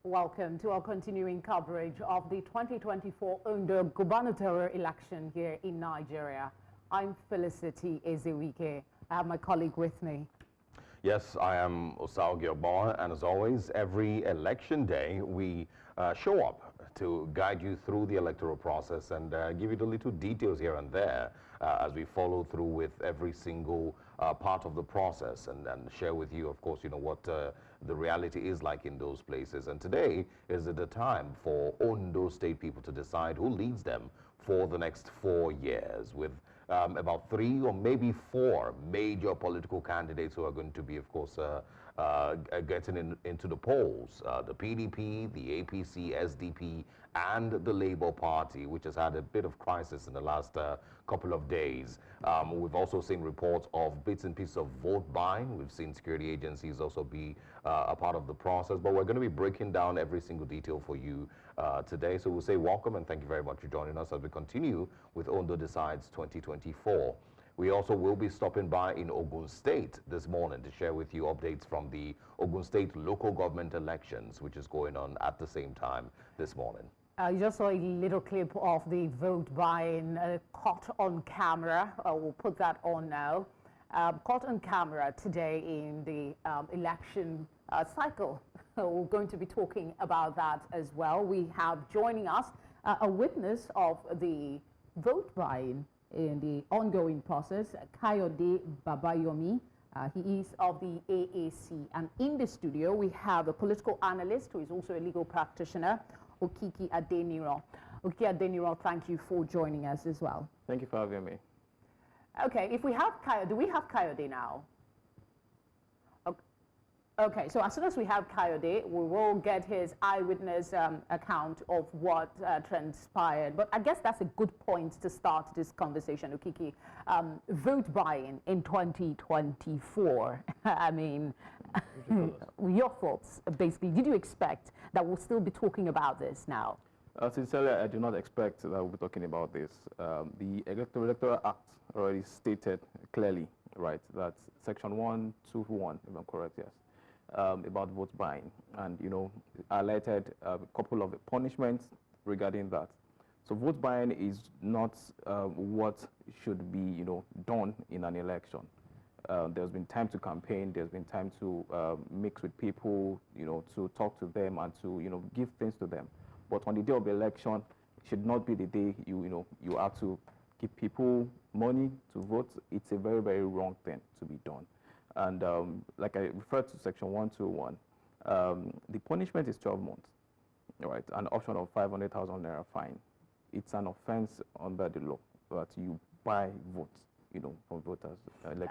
Welcome to our continuing coverage of the 2024 Ondo gubernatorial election here in Nigeria. I'm Felicity Ezeikwe. I have my colleague with me. Yes, I am Osarogie, and as always, every election day we show up to guide you through the electoral process and give you the little details here and there as we follow through with every single part of the process and share with you, of course, what the reality is like in those places. And today is the time for Ondo State people to decide who leads them for the next 4 years, with about 3 or maybe 4 major political candidates who are going to be, of course, getting into the polls. The PDP, the APC, SDP, and the Labour Party, which has had a bit of crisis in the last couple of days. We've also seen reports of bits and pieces of vote buying. We've seen security agencies also be a part of the process, but we're going to be breaking down every single detail for you today. So we'll say welcome and thank you very much for joining us as we continue with Ondo Decides 2024. We also will be stopping by in Ogun State this morning to share with you updates from the Ogun State local government elections, which is going on at the same time this morning. You just saw a little clip of the vote buying caught on camera. We'll put that on now. Caught on camera today in the election cycle. We're going to be talking about that as well. We have joining us a witness of the vote buying in the ongoing process, Kayode Babayomi. He is of the AAC. And in the studio, we have a political analyst who is also a legal practitioner, Okiki Adeniro. Okiki Adeniro, thank you for joining us as well. Thank you for having me. Okay, if we have Kayode, do we have Kayode now? Okay, so as soon as we have Kayode, we will get his eyewitness account of what transpired. But I guess that's a good point to start this conversation, Okiki. Vote buying in 2024. I mean, your thoughts, basically. Did you expect that we'll still be talking about this now? Sincerely, I do not expect that we'll be talking about this. The Electoral Act already stated clearly, right, that Section 121, if I'm correct, yes, about vote buying, and highlighted a couple of punishments regarding that. So vote buying is not what should be done in an election. There's been time to campaign. There's been time to mix with people, to talk to them and to give things to them. But on the day of the election, it should not be the day you have to give people money to vote. It's a very, very wrong thing to be done. And like I referred to Section 121, the punishment is 12 months, right? An option of 500,000 naira fine. It's an offense under the law that you buy votes, from voters.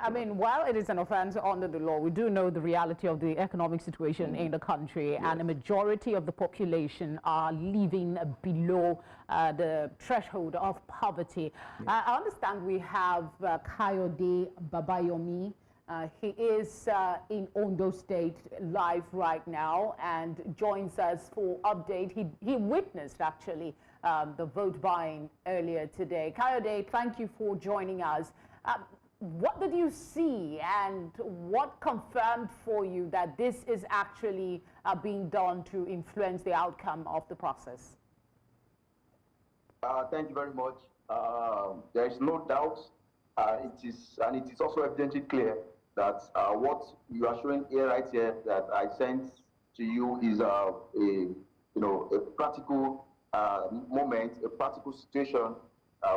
I mean, while it is an offense under the law, we do know the reality of the economic situation in the country, yes, and a majority of the population are living below the threshold of poverty. Yes. I understand we have Kayode Babayomi. He is in Ondo State live right now and joins us for update. He witnessed, actually, the vote buying earlier today. Kayode, thank you for joining us. What did you see and what confirmed for you that this is actually being done to influence the outcome of the process? Thank you very much. There is no doubt, it is also evidently clear that what you are showing here, right here, that I sent to you is a practical moment, a practical situation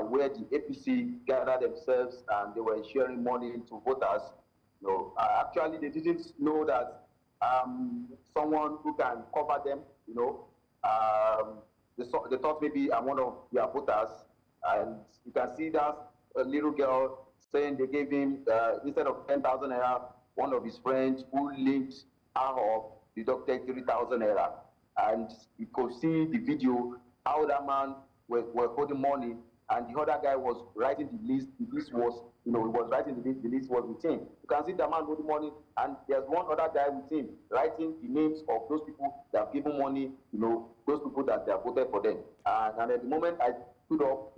where the APC gathered themselves and they were sharing money to voters. Actually, they didn't know that someone who can cover them, they thought maybe I'm one of their voters, and you can see that a little girl saying they gave him, instead of 10,000 naira, one of his friends who linked her up deducted 3,000 naira. And you could see the video, how that man was holding money, and the other guy was writing the list. The list was, he was writing the list. The list was with him. You can see the man holding money, and there's one other guy with him writing the names of those people that have given money, those people that they have voted for them. And at the moment I stood up,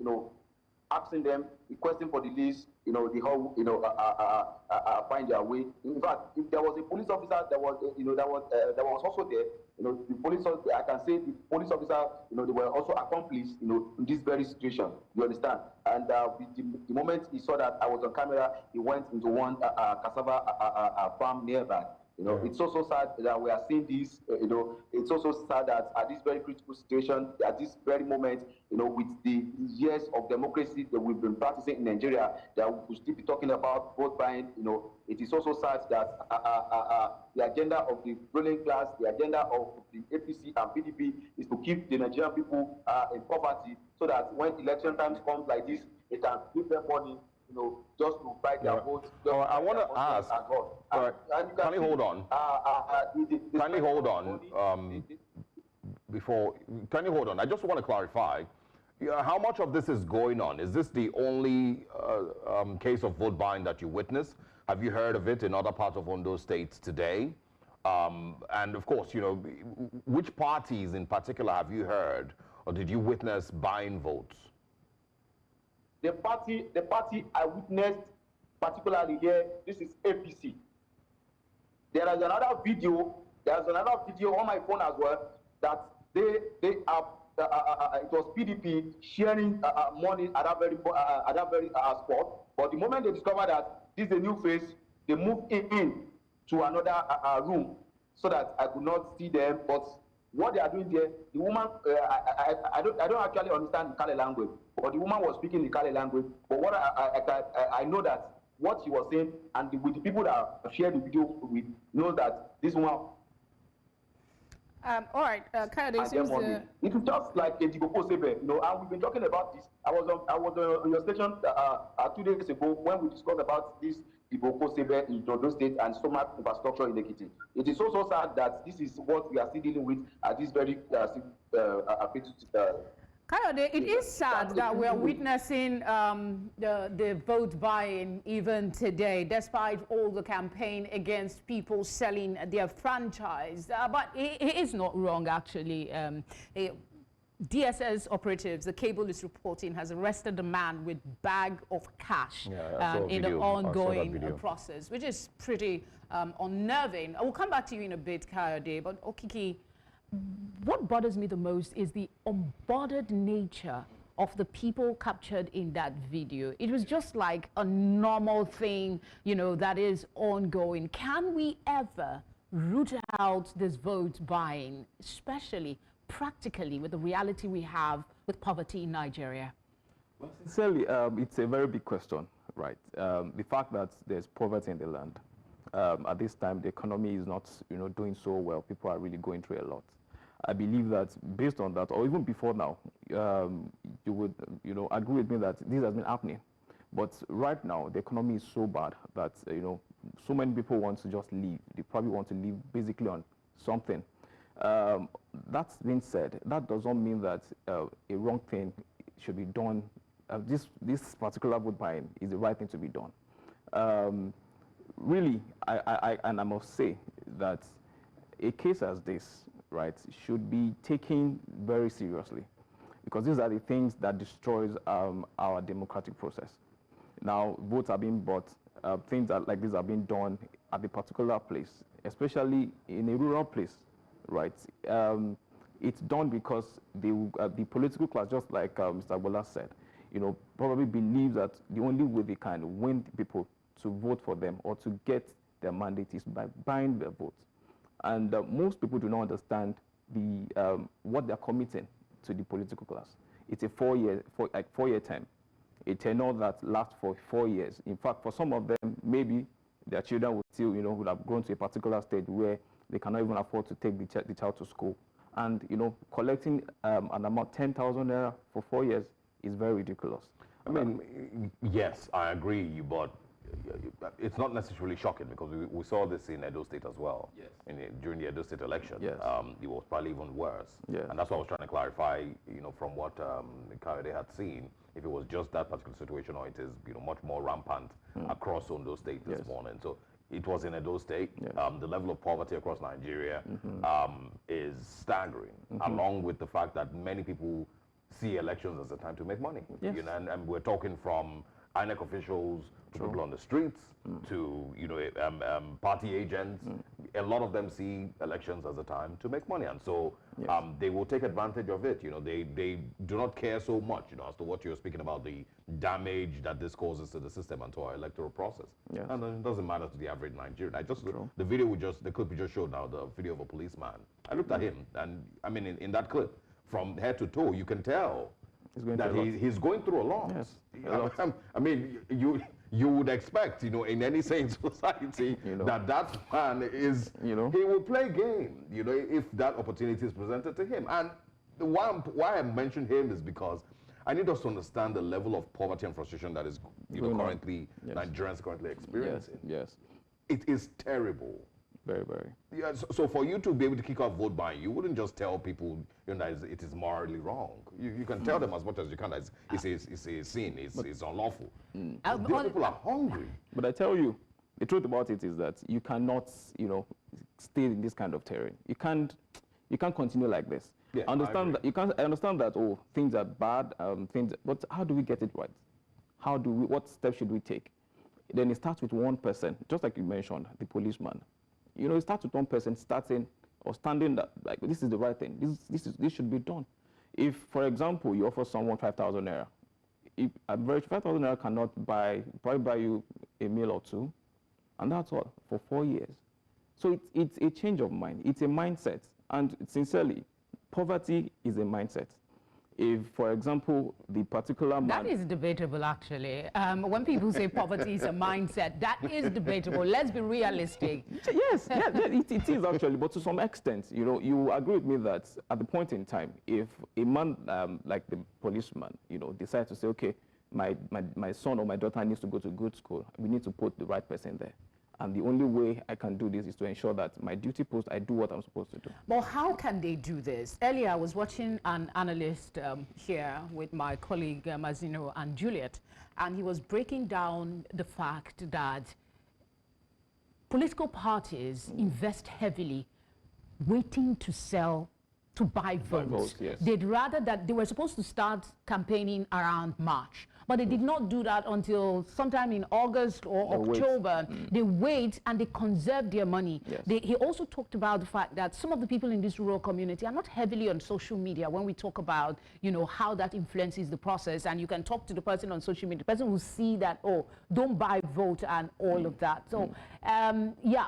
asking them, requesting for the list, the whole, find their way. In fact, if there was a police officer that was, that was also there, the police, I can say the police officer, they were also accomplices, in this very situation. You understand? And the moment he saw that I was on camera, he went into one cassava farm nearby. It's also sad that we are seeing this. It's also sad that at this very critical situation, at this very moment, with the years of democracy that we've been practicing in Nigeria, that we could still be talking about vote buying. It is also sad that the agenda of the ruling class, the agenda of the APC and PDP is to keep the Nigerian people in poverty, so that when election times comes like this, they can give them money, just to buy their votes. I want to ask. Kindly hold on. Kindly hold on. Kindly hold on. I just want to clarify. How much of this is going on? Is this the only case of vote buying that you witnessed? Have you heard of it in other parts of Ondo State today? And of course, which parties in particular have you heard, or did you witness buying votes? The party I witnessed particularly here, this is APC. There is another video on my phone as well, that they have, it was PDP sharing money at that very spot. But the moment they discover that this is a new face, they move in to another room so that I could not see them. But what they are doing there, the woman, I don't actually understand the Kale language, but the woman was speaking the Kale language. But what I know that what she was saying, and with the people that I shared the video with, know that this woman. All right, Kayode, it was just like a Digoko Sebe, and we've been talking about this. I was on your station 2 days ago when we discussed about this Digoko Sebe in Ondo State and stomach infrastructure in Ekiti. It is also sad that this is what we are still dealing with at this very Kayode, it is sad that we are witnessing the vote buying even today, despite all the campaign against people selling their franchise. But it is not wrong, actually. DSS operatives, the cable is reporting, has arrested a man with bag of cash in the ongoing process, which is pretty unnerving. I will come back to you in a bit, Kayode, but Okiki, what bothers me the most is the unbothered nature of the people captured in that video. It was just like a normal thing, that is ongoing. Can we ever root out this vote buying, especially practically with the reality we have with poverty in Nigeria? Well, sincerely, it's a very big question, right? The fact that there's poverty in the land, at this time, the economy is not, doing so well. People are really going through a lot. I believe that based on that, or even before now, you would, agree with me that this has been happening. But right now, the economy is so bad that, so many people want to just leave. They probably want to live basically on something. That being said, that does not mean that a wrong thing should be done. This particular vote buying is the right thing to be done. Really, I must say that a case as this, right, should be taken very seriously, because these are the things that destroys our democratic process. Now, votes are being bought, things like this are being done at a particular place, especially in a rural place, right? It's done because the political class, just like Mr. Bola said, probably believes that the only way they can win people to vote for them or to get their mandate is by buying their votes. And most people do not understand what they're committing to the political class. It's a four-year term, a tenure that lasts for 4 years. In fact, for some of them, maybe their children would still, would have grown to a particular stage where they cannot even afford to take the child to school. And, collecting an amount 10,000 naira for 4 years is very ridiculous. I mean, yes, I agree, but it's not necessarily shocking, because we saw this in Ondo State as well. Yes. During the Ondo State election. Yes. It was probably even worse. Yeah. And that's what I was trying to clarify, from what Kayode had seen, if it was just that particular situation or it is, much more rampant across Ondo State this morning. So it was in Ondo State. Yes. The level of poverty across Nigeria is staggering, along with the fact that many people see elections as a time to make money. Yes. You know, and we're talking from INEC officials to people on the streets to party agents. A lot of them see elections as a time to make money, and so they will take advantage of it. You know, they do not care so much, you know, as to what you're speaking about, the damage that this causes to the system and to our electoral process. Yes. And it doesn't matter to the average Nigerian. The video the clip we just showed now, the video of a policeman. I looked at him, and I mean, in that clip, from head to toe, you can tell that he's going through a lot. Yes. I mean, you would expect, you know, in any sane society, that man is, he will play game, you know, if that opportunity is presented to him. And why I mention him is because I need us to understand the level of poverty and frustration that is, currently, Nigerians currently experiencing. Yes. It is terrible. Very, very. Yeah, so for you to be able to kick off vote buying, you wouldn't just tell people that it is morally wrong. You can tell them as much as you can that it's a sin, it's unlawful. These people are hungry. But I tell you, the truth about it is that you cannot, stay in this kind of terrain. You can't continue like this. Yeah, I understand that things are bad, but how do we get it right? What steps should we take? Then it starts with one person, just like you mentioned, the policeman. It starts with one person standing that, like, this is the right thing. This should be done. If, for example, you offer someone 5,000 naira, 5,000 naira cannot probably buy you a meal or two, and that's all for 4 years. So it's a change of mind. It's a mindset. And sincerely, poverty is a mindset. If, for example, the particular man... That is debatable, actually. When people say poverty is a mindset, that is debatable. Let's be realistic. Yes, it is actually, but to some extent, you agree with me that at the point in time, if a man like the policeman, decides to say, okay, my son or my daughter needs to go to good school, we need to put the right person there. And the only way I can do this is to ensure that my duty post, I do what I'm supposed to do. Well, how can they do this? Earlier, I was watching an analyst here with my colleague Mazino and Juliet, and he was breaking down the fact that political parties invest heavily waiting to buy votes. Yes. They'd rather that they were supposed to start campaigning around March, but they did not do that until sometime in August or October. They wait and they conserve their money. Yes. He also talked about the fact that some of the people in this rural community are not heavily on social media when we talk about, how that influences the process. And you can talk to the person on social media. The person will see that, don't buy vote and all of that. So,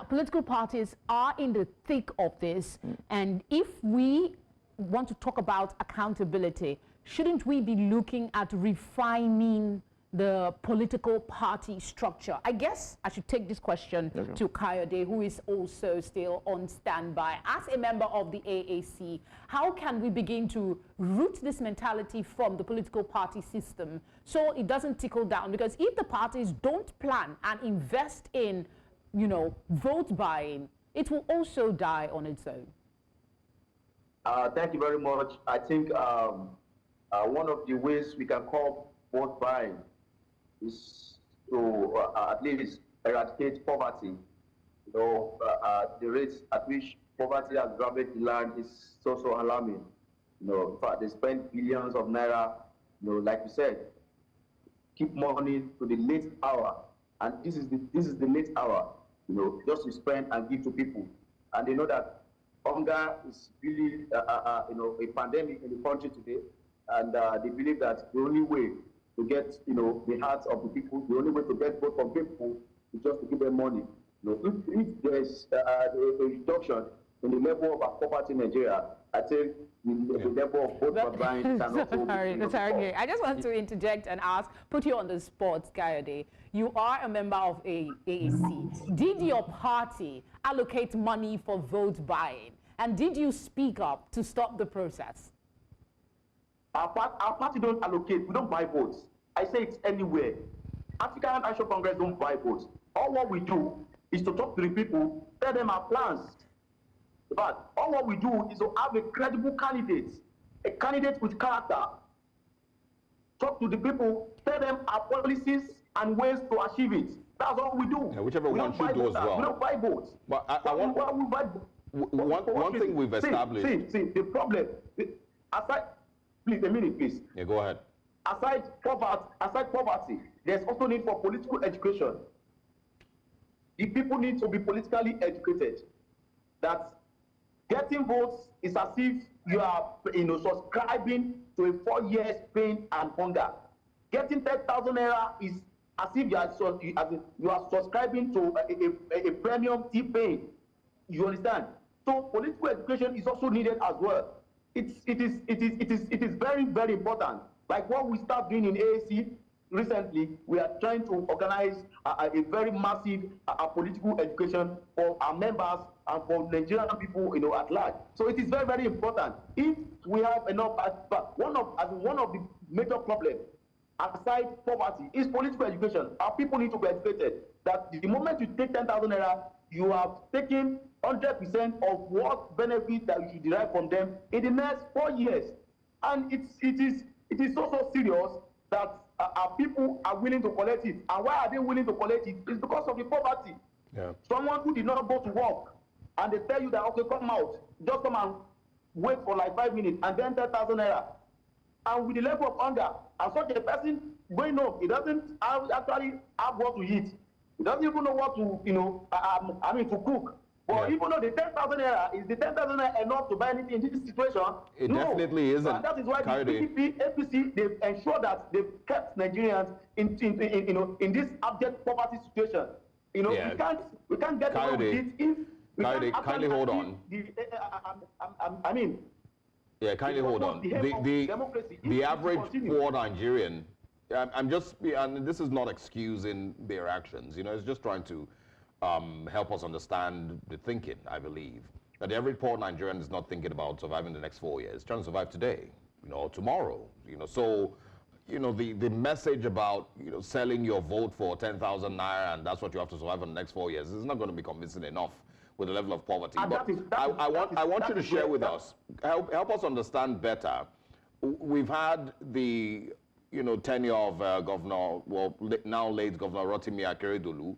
political parties are in the thick of this. And if we want to talk about accountability, shouldn't we be looking at refining the political party structure? I guess I should take this question to Kayode, who is also still on standby. As a member of the AAC, how can we begin to root this mentality from the political party system so it doesn't trickle down? Because if the parties don't plan and invest in, vote buying, it will also die on its own. Thank you very much. I think one of the ways we can curb vote buying is to at least eradicate poverty. The rates at which poverty has ravaged the land is so alarming. In fact, they spend billions of naira, like you said, keep money to the late hour, and this is the late hour, just to spend and give to people, and they know that hunger is really a pandemic in the country today. And they believe that the only way to get, the hearts of the people, the only way to get vote from people is just to give them money. If there's a reduction in the level of our poverty in Nigeria, I think the level of vote buying can also be. I just want to interject and put you on the spot, Kayode. You are a member of AAC. Did your party allocate money for vote buying? And did you speak up to stop the process? Our party don't allocate, we don't buy votes. I say it's anywhere. African National Congress don't buy votes. All what we do is to talk to the people, tell them our plans. But all what we do is to have a credible candidate, a candidate with character. Talk to the people, tell them our policies and ways to achieve it. That's all we do. Yeah, whichever one should do as well. We don't buy votes. But one thing we've established. See, the problem, aside, please, a minute, please. Yeah, go ahead. Aside poverty, there's also need for political education. The people need to be politically educated. That getting votes is as if you are, subscribing to a 4 years pain and hunger. Getting 10,000 naira is as if you are subscribing to a premium tea pain. You understand? So political education is also needed as well. It is very, very important. Like what we start doing in AAC recently, we are trying to organize a very massive political education for our members and for Nigerian people, at large. So it is very, very important. If we have enough, but one of the major problems aside poverty is political education. Our people need to be educated. That the moment you take 10,000 naira, you have taken 100% of what benefit that you should derive from them in the next 4 years. And it is so serious that our people are willing to collect it. And why are they willing to collect it? It's because of the poverty. Yeah. Someone who did not go to work, and they tell you that, okay, come out, just come and wait for like 5 minutes, and then 10,000 naira. And with the level of hunger, and such a person going home, he doesn't actually have what to eat. He doesn't even know what to, to cook. But even though the 10,000 naira is the 10,000 naira enough to buy anything in this situation, it definitely isn't. And that is why the PDP, APC, they've ensured that they've kept Nigerians in this abject poverty situation. We can't get away with it if we can't kindly hold on. Kindly hold on. The average poor Nigerian, and this is not excusing their actions. It's just trying to help us understand the thinking, I believe. That the average poor Nigerian is not thinking about surviving the next 4 years. It's trying to survive today, tomorrow. So, the message about, selling your vote for 10,000 naira and that's what you have to survive in the next 4 years is not going to be convincing enough with the level of poverty. But I want you to share with us, help us understand better. We've had the, tenure of Governor, now late Governor Rotimi Akeredolu,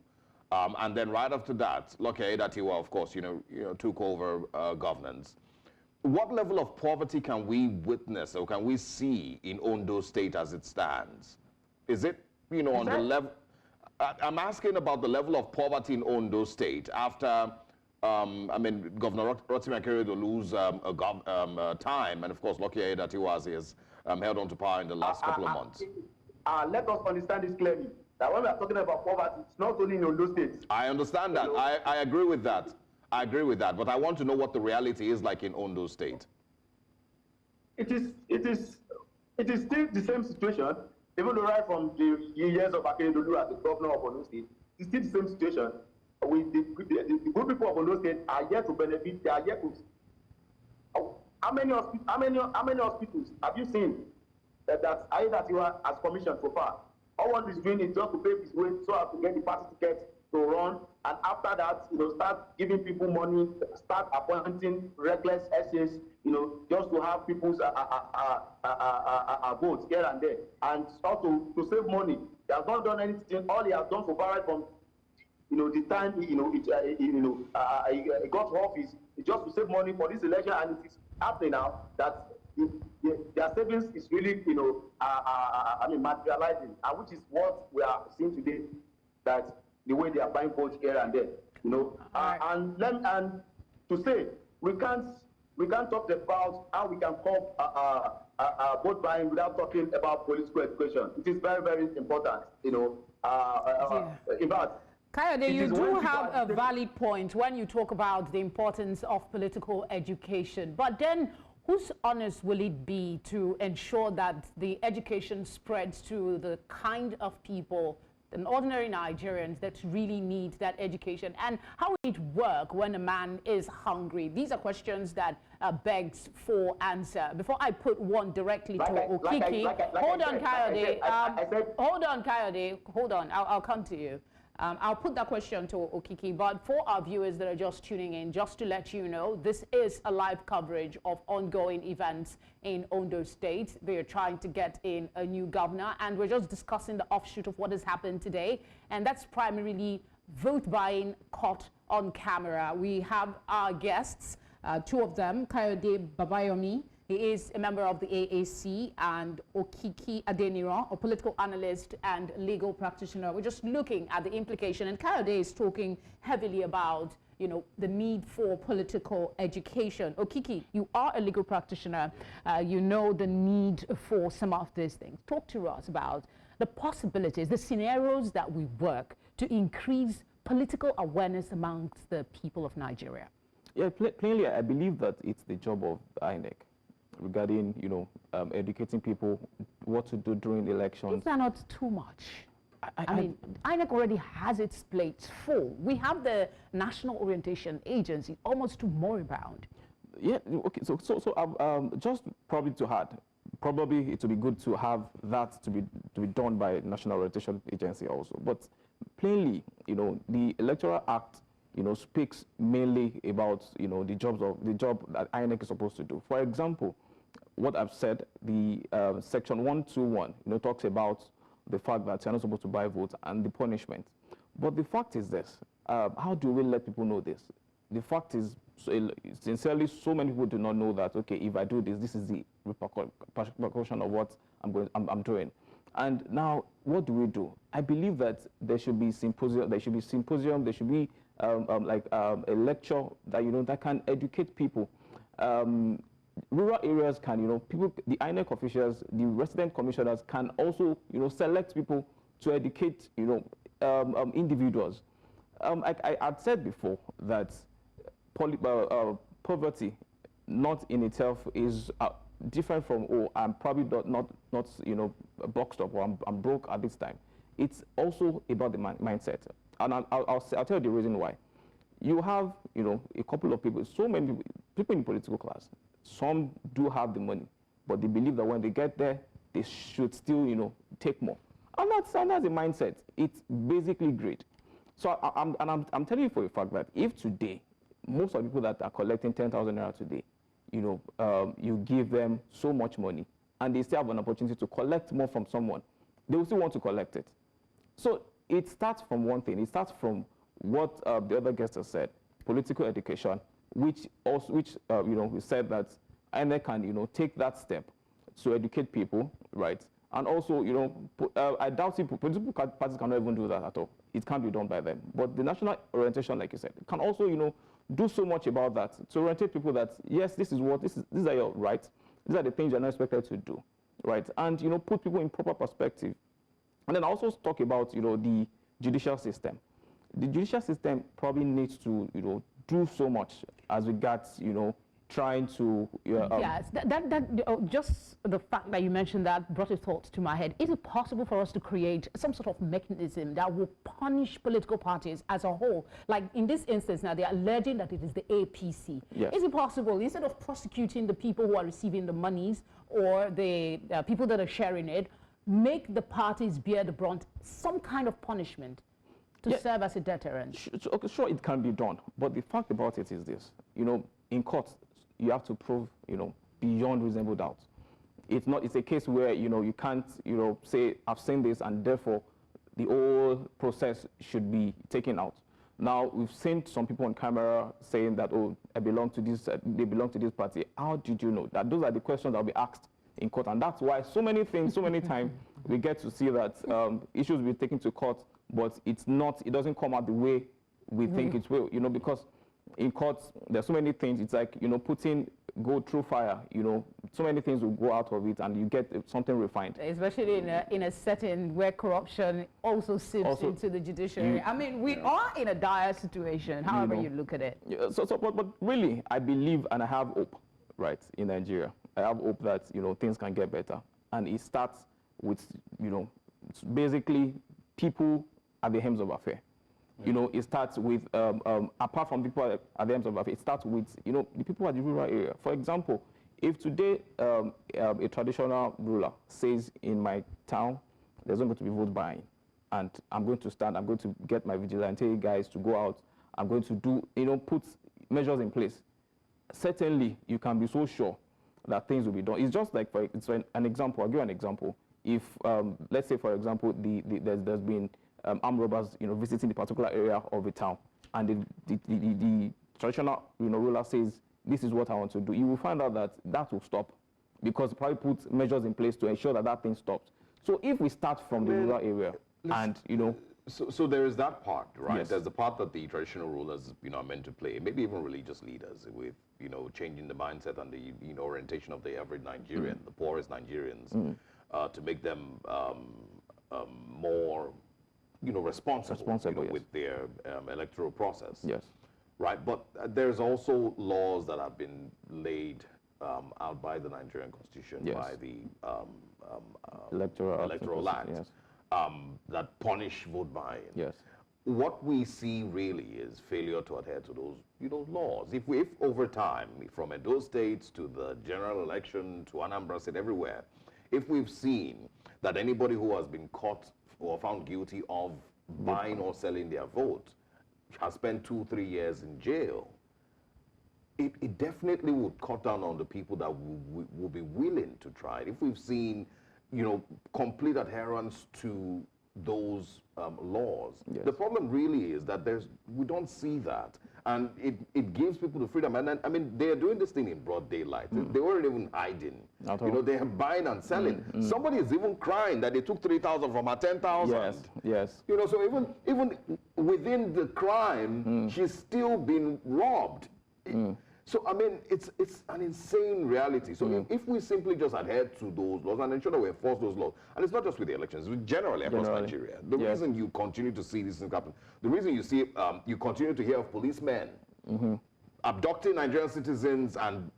and then right after that, Lucky Aiyedatiwa, of course, took over governance. What level of poverty can we witness or can we see in Ondo State as it stands? Is it, on the level? I'm asking about the level of poverty in Ondo State after. Governor Rotimi Akeredolu's time, and of course, Lucky Aiyedatiwa has held on to power in the last couple of months. Let us understand this clearly. That when we are talking about poverty, it's not only in Ondo State. I understand that. I agree with that. I agree with that. But I want to know what the reality is like in Ondo State. It is still the same situation, even though right from the years of Akeredolu as the governor of Ondo State, it's still the same situation. With the good people of Ondo State are yet to benefit. They are yet to. How many hospitals have you seen that Aiyedatiwa has commissioned so far? All one is doing is just to pay his way so as to get the party ticket to run, and after that, start giving people money, start appointing reckless essays, just to have people's votes here and there, and also to save money. He has not done anything. All he has done so far, right from the time he got to office, is just to save money for this election, and it is happening now that their savings is really, materializing, and which is what we are seeing today. That the way they are buying votes here and there, and to say we can't talk about how we can cope vote buying without talking about political education. It is very, very important, in fact. Kayode, you do have a valid point when you talk about the importance of political education. But then, whose onus will it be to ensure that the education spreads to the kind of people, the ordinary Nigerians, that really need that education? And how will it work when a man is hungry? These are questions that begs for answer. Before I put one directly to Okiki, hold on, Kayode, hold on, I'll come to you. I'll put that question to Okiki, but for our viewers that are just tuning in, just to let you know, this is a live coverage of ongoing events in Ondo State. They're trying to get in a new governor, and we're just discussing the offshoot of what has happened today, and that's primarily vote buying caught on camera. We have our guests, two of them, Kayode Babayomi, He is a member of the AAC, and Okiki Adeniran, a political analyst and legal practitioner. We're just looking at the implication, and Kayode is talking heavily about, you know, the need for political education. Okiki, you are a legal practitioner. You know the need for some of these things. Talk to us about the possibilities, the scenarios that we work to increase political awareness amongst the people of Nigeria. Yeah, plainly, I believe that it's the job of INEC regarding, you know, educating people what to do during the elections. Is that not too much? I mean, INEC already has its plate full. We have the National Orientation Agency, almost too moribund. Yeah, okay, so just probably to add, probably it would be good to have that to be done by National Orientation Agency also. But plainly, you know, the Electoral Act, you know, speaks mainly about, you know, the job that INEC is supposed to do. For example, what I've said, the Section 121, you know, talks about the fact that you're not supposed to buy votes and the punishment. But the fact is this: how do we let people know this? The fact is, sincerely, so many people do not know that. Okay, if I do this, this is the repercussion of what I'm doing. And now, what do? I believe that there should be symposium. There should be a lecture that, you know, that can educate people. Rural areas can, you know, people, the INEC officials, the resident commissioners can also, you know, select people to educate, you know, individuals. I'd said before that poverty, not in itself, is different from, oh, I'm probably not you know, boxed up, or I'm broke at this time. It's also about the mindset. And I'll tell you the reason why. You have, you know, a couple of people, so many people in the political class. Some do have the money, but they believe that when they get there, they should still, you know, take more. And that's a mindset. It's basically greed. So I'm telling you for a fact that if today, most of the people that are collecting 10,000 naira today, you know, you give them so much money, and they still have an opportunity to collect more from someone, they will still want to collect it. So it starts from one thing. It starts from what the other guest has said, political education, which you know, we said that INEC can, you know, take that step to educate people, right? And also, you know, I doubt political parties cannot even do that at all. It can't be done by them. But the national orientation, like you said, can also, you know, do so much about that to orientate people that, yes, these are your rights. These are the things you're not expected to do, right? And, you know, put people in proper perspective. And then also talk about, you know, the judicial system. The judicial system probably needs to, you know, do so much as regards, you know, trying to... yes, just the fact that you mentioned that brought a thought to my head. Is it possible for us to create some sort of mechanism that will punish political parties as a whole? Like in this instance now, they are alleging that it is the APC. Yes. Is it possible, instead of prosecuting the people who are receiving the monies or the people that are sharing it, make the parties bear the brunt, some kind of punishment to serve as a deterrent? Sure, it can be done. But the fact about it is this: you know, in court, you have to prove, you know, beyond reasonable doubt. It's a case where, you know, you can't, you know, say, I've seen this and therefore the whole process should be taken out. Now, we've seen some people on camera saying that, oh, I belong to this, they belong to this party. How did you know that? Those are the questions that will be asked in court. And that's why so many things, so many times, we get to see that issues will be taken to court, but it doesn't come out the way we think it will, you know, because in courts, there's so many things. It's like, you know, go through fire, you know, so many things will go out of it and you get something refined. Especially in a setting where corruption also seeps into the judiciary. I mean, we are in a dire situation, however you look at it. Yeah, but really, I believe and I have hope, right, in Nigeria. I have hope that, you know, things can get better. And it starts with, you know, basically people at the helms of affairs. You know, it starts with, apart from people at the helms of affairs, it starts with, you know, the people at the rural area. For example, if today a traditional ruler says in my town, there's not going to be vote buying, and I'm going to get my vigilante guys to go out, I'm going to do, you know, put measures in place, certainly you can be so sure that things will be done. It's just like, it's an example, I'll give you an example. If, let's say, for example, there's been armed robbers, you know, visiting the particular area of a town, and the traditional, you know, ruler says this is what I want to do, you will find out that that will stop because probably put measures in place to ensure that that thing stops. So if we start from the rural area and, you know, So there is that part, right? Yes. There's the part that the traditional rulers, are meant to play, maybe even religious leaders with, changing the mindset and the, orientation of the average Nigerian, the poorest Nigerians, to make them more, responsible yes. with their electoral process. Yes. Right, but there's also laws that have been laid out by the Nigerian Constitution, Yes. by the Electoral Act, yes. that punish vote buying. Yes. What we see really is failure to adhere to those, laws. If over time, from Ondo State to the general election to Anambra State, everywhere, if we've seen that anybody who has been caught or found guilty of buying or selling their vote has spent 2-3 years in jail, it definitely would cut down on the people that will be willing to try it. If we've seen, complete adherence to those laws. Yes. The problem really is that we don't see that. And it gives people the freedom. And then, I mean, they are doing this thing in broad daylight. They weren't even hiding. They are buying and selling. Somebody is even crying that they took 3,000 from her 10,000. Yes, yes. So even within the crime, she's still been robbed. So, I mean, it's an insane reality. So if we simply just adhere to those laws and ensure that we enforce those laws, and it's not just with the elections, generally across Nigeria, the reason you continue to see these things happen, the reason you see, you continue to hear of policemen abducting Nigerian citizens and,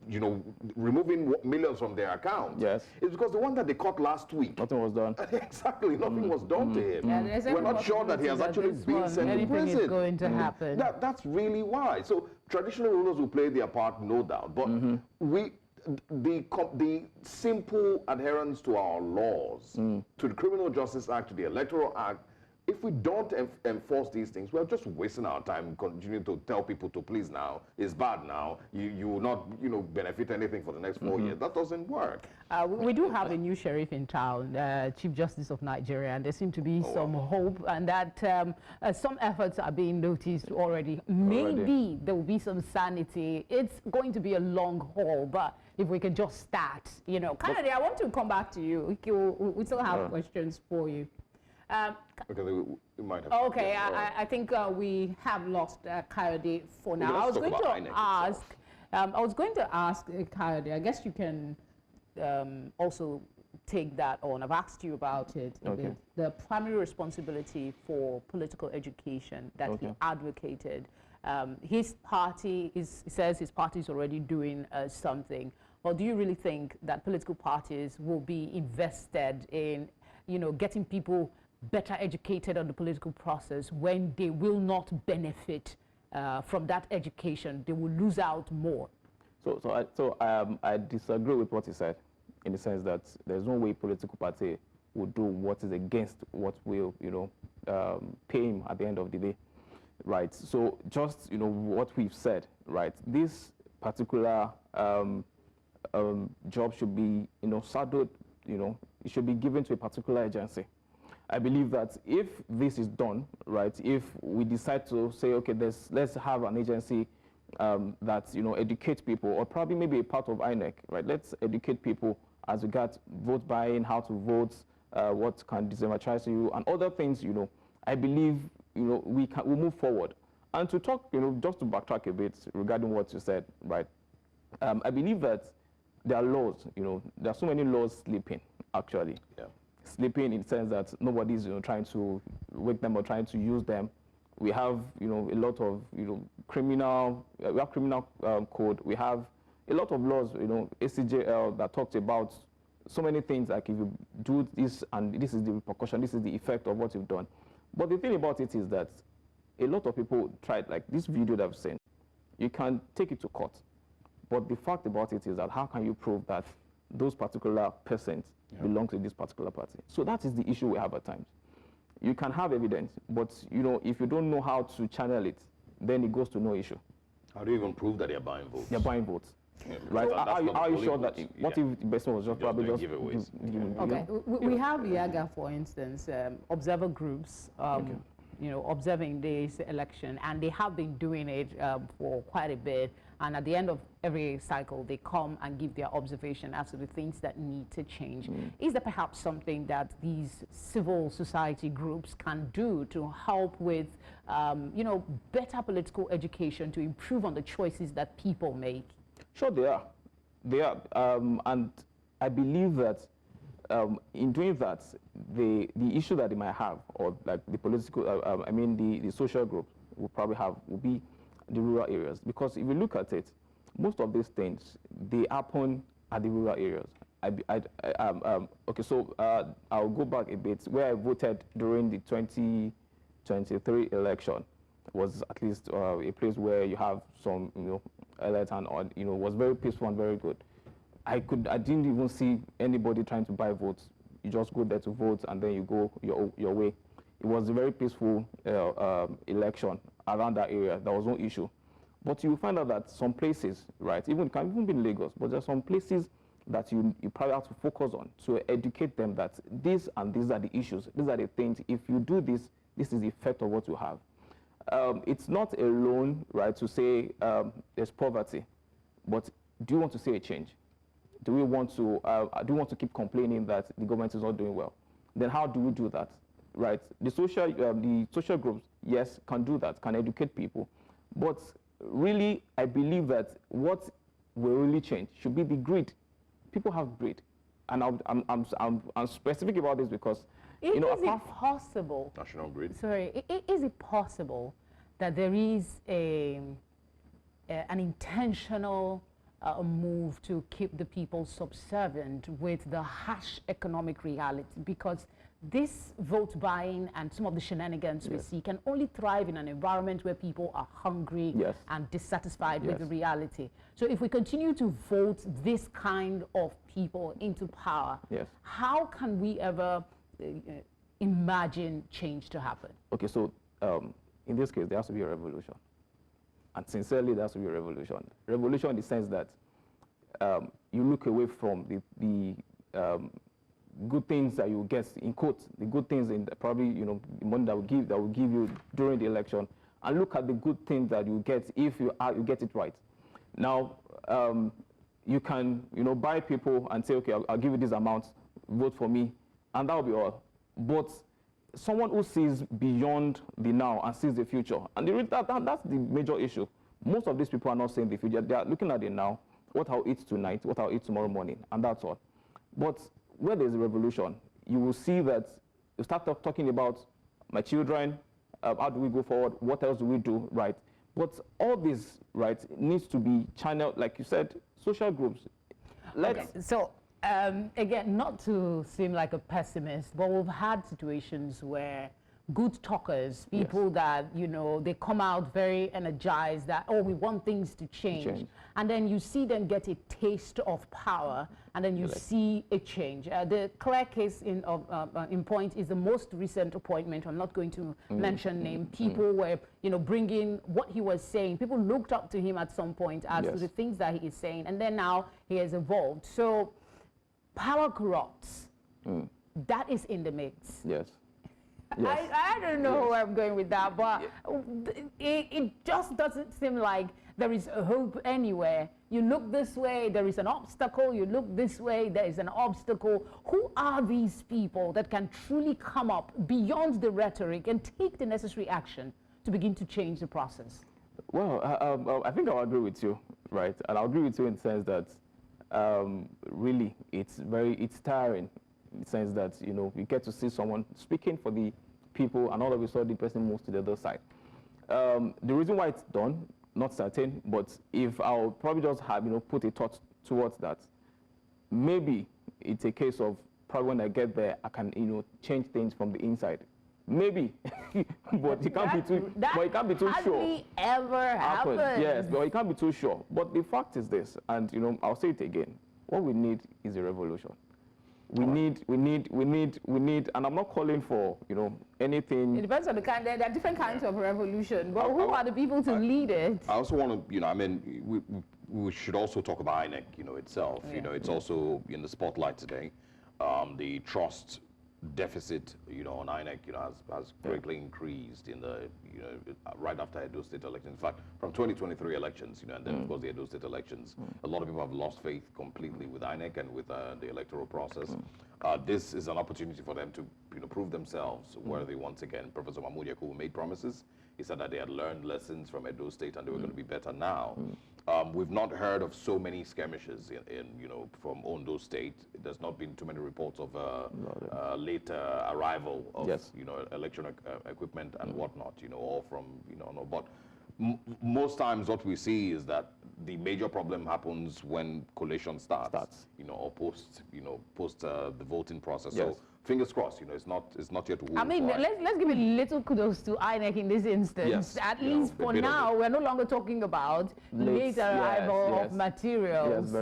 removing millions from their accounts, yes, is because the one that they caught last week, nothing was done. Exactly, nothing was done to him. Yeah, we're not sure that he has actually been sent to prison. Anything is going to happen. That's really why. So traditional rulers will play their part, no doubt. But the simple adherence to our laws, to the Criminal Justice Act, to the Electoral Act, if we don't enforce these things, we're just wasting our time continuing to tell people to please now, it's bad now, you will not benefit anything for the next 4 years. That doesn't work. We do have a new sheriff in town, Chief Justice of Nigeria, and there seems to be some hope, and that some efforts are being noticed already. Maybe there will be some sanity. It's going to be a long haul, but if we can just start, Kennedy, I want to come back to you. We still have questions for you. Okay, we might have. Okay, I think we have lost Kayode for now. I was going to ask Kayode, I guess you can also take that on. I've asked you about it. Okay. The primary responsibility for political education that he advocated. His party says his party is already doing something. Well, do you really think that political parties will be invested in, getting people better educated on the political process when they will not benefit from that education? They will lose out more. So I disagree with what he said, in the sense that there's no way political party would do what is against what will, pay him at the end of the day, right? So just, what we've said, right? This particular job should be, saddled, it should be given to a particular agency. I believe that if this is done, right, if we decide to say, okay, let's have an agency that, educates people, or probably maybe a part of INEC, right? Let's educate people as regards vote buying, how to vote, what can disenfranchise you, and other things, I believe, we'll move forward. And to talk, just to backtrack a bit regarding what you said, right, I believe that there are laws, there are so many laws sleeping, actually. Yeah. Sleeping in the sense that nobody's trying to wake them or trying to use them. We have a lot of criminal code. We have a lot of laws, ACJL, that talks about so many things, like if you do this and this is the repercussion, this is the effect of what you've done. But the thing about it is that a lot of people tried, like this video that I've seen, you can take it to court. But the fact about it is that how can you prove that those particular persons belong to this particular party? So that is the issue we have at times. You can have evidence, but if you don't know how to channel it, then it goes to no issue. How do you even prove that they're buying votes? They're buying votes. Yeah, right? Are you sure votes? that, what if the person was just probably just giveaways? Okay, we have YAGA, for instance, observer groups, observing this election, and they have been doing it for quite a bit. and at the end of every cycle, they come and give their observation as to the things that need to change. Is there perhaps something that these civil society groups can do to help with, you know, better political education to improve on the choices that people make? Sure, they are. They are. And I believe that in doing that, the issue that they might have, or like the political, the social group will probably have, will be the rural areas. Because if you look at it, most of these things, they happen at the rural areas. Okay, so I'll go back a bit. Where I voted during the 2023 election was at least a place where you have some, you know, alert and, you know, was very peaceful and very good. I didn't even see anybody trying to buy votes. You just go there to vote and then you go your way. It was a very peaceful election around that area. There was no issue. But you find out that some places, right, it can even be in Lagos, but there are some places that you probably have to focus on to educate them that these and these are the issues. These are the things. If you do this, this is the effect of what you have. It's not alone, right, to say there's poverty, but do you want to see a change? Do we want to keep complaining that the government is not doing well? Then how do we do that, right? The social groups, yes, can do that, can educate people, but really, I believe that what will really change should be the greed. People have greed, and I'm specific about this because you know, is it possible? National grid. Sorry, is it possible that there is an intentional move to keep the people subservient with the harsh economic reality? Because this vote buying and some of the shenanigans we see can only thrive in an environment where people are hungry and dissatisfied with the reality. So if we continue to vote this kind of people into power, how can we ever imagine change to happen? Okay, so in this case, there has to be a revolution. And sincerely, there has to be a revolution. Revolution in the sense that you look away from the good things that you get, in quotes, the good things in probably, you know, the money that will give you during the election, and look at the good things that you get if you get it right. Now, you can, you know, buy people and say, okay, I'll give you this amount, vote for me, and that will be all. But someone who sees beyond the now and sees the future, and that's the major issue. Most of these people are not seeing the future. They are looking at the now, what I'll eat tonight, what I'll eat tomorrow morning, and that's all. But where there's a revolution, you will see that you start talking about my children, how do we go forward, what else do we do, right? But all this, right, needs to be channeled, like you said, social groups. Okay, so again, not to seem like a pessimist, but we've had situations where good talkers, people that, you know, they come out very energized that, oh, we want things to change. And then you see them get a taste of power, and then you see a change. The clear case in point is the most recent appointment. I'm not going to mention name. People were, you know, bringing what he was saying. People looked up to him at some point as to the things that he is saying, and then now he has evolved. So power corrupts. That is in the mix. Yes. I don't know where I'm going with that, but it just doesn't seem like there is a hope anywhere. You look this way, there is an obstacle. You look this way, there is an obstacle. Who are these people that can truly come up beyond the rhetoric and take the necessary action to begin to change the process? Well, I think I'll agree with you, right? And I'll agree with you in the sense that really it's tiring. In the sense that, you know, you get to see someone speaking for the people, and all of a sudden the person moves to the other side. The reason why it's done, not certain, but if I'll probably just have, you know, put a thought towards that, maybe it's a case of probably when I get there, I can, you know, change things from the inside. Maybe, but you can't be too. But you can't be too sure. Hardly ever happens. Yes, but you can't be too sure. But the fact is this, and you know, I'll say it again. What we need is a revolution. We need, and I'm not calling for, you know, anything. It depends on the kind. There are different kinds of revolution, but who are the people to lead it? I also want to, you know, I mean, we should also talk about INEC, you know, itself. You know, it's also in the spotlight today. The trust deficit, on INEC, has greatly increased in the, right after Edo State elections. In fact, from 2023 elections, and then of course the Edo State elections, a lot of people have lost faith completely with INEC and with the electoral process. This is an opportunity for them to, prove themselves worthy once again. Professor Mahmoud Yakubu made promises. He said that they had learned lessons from Edo State and they were going to be better now. We've not heard of so many skirmishes from Ondo State. There's not been too many reports of late arrival of, electronic equipment and whatnot, all from, but most times what we see is that the major problem happens when collation starts. Or post the voting process. Yes. So fingers crossed, it's not yet. I mean, let's give a little kudos to INEC in this instance. Yes, At least for now, we're no longer talking about late arrival of materials,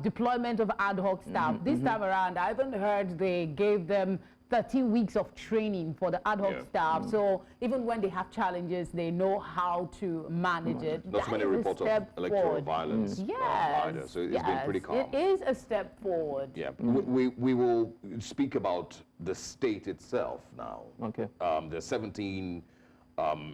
deployment of ad hoc staff. This time around, I haven't heard they gave them 13 weeks of training for the ad hoc staff. So even when they have challenges, they know how to manage it. Not so many reports of electoral violence. Either, so it's been pretty calm. It is a step forward. Yeah, we will speak about the state itself now. Okay. There's 17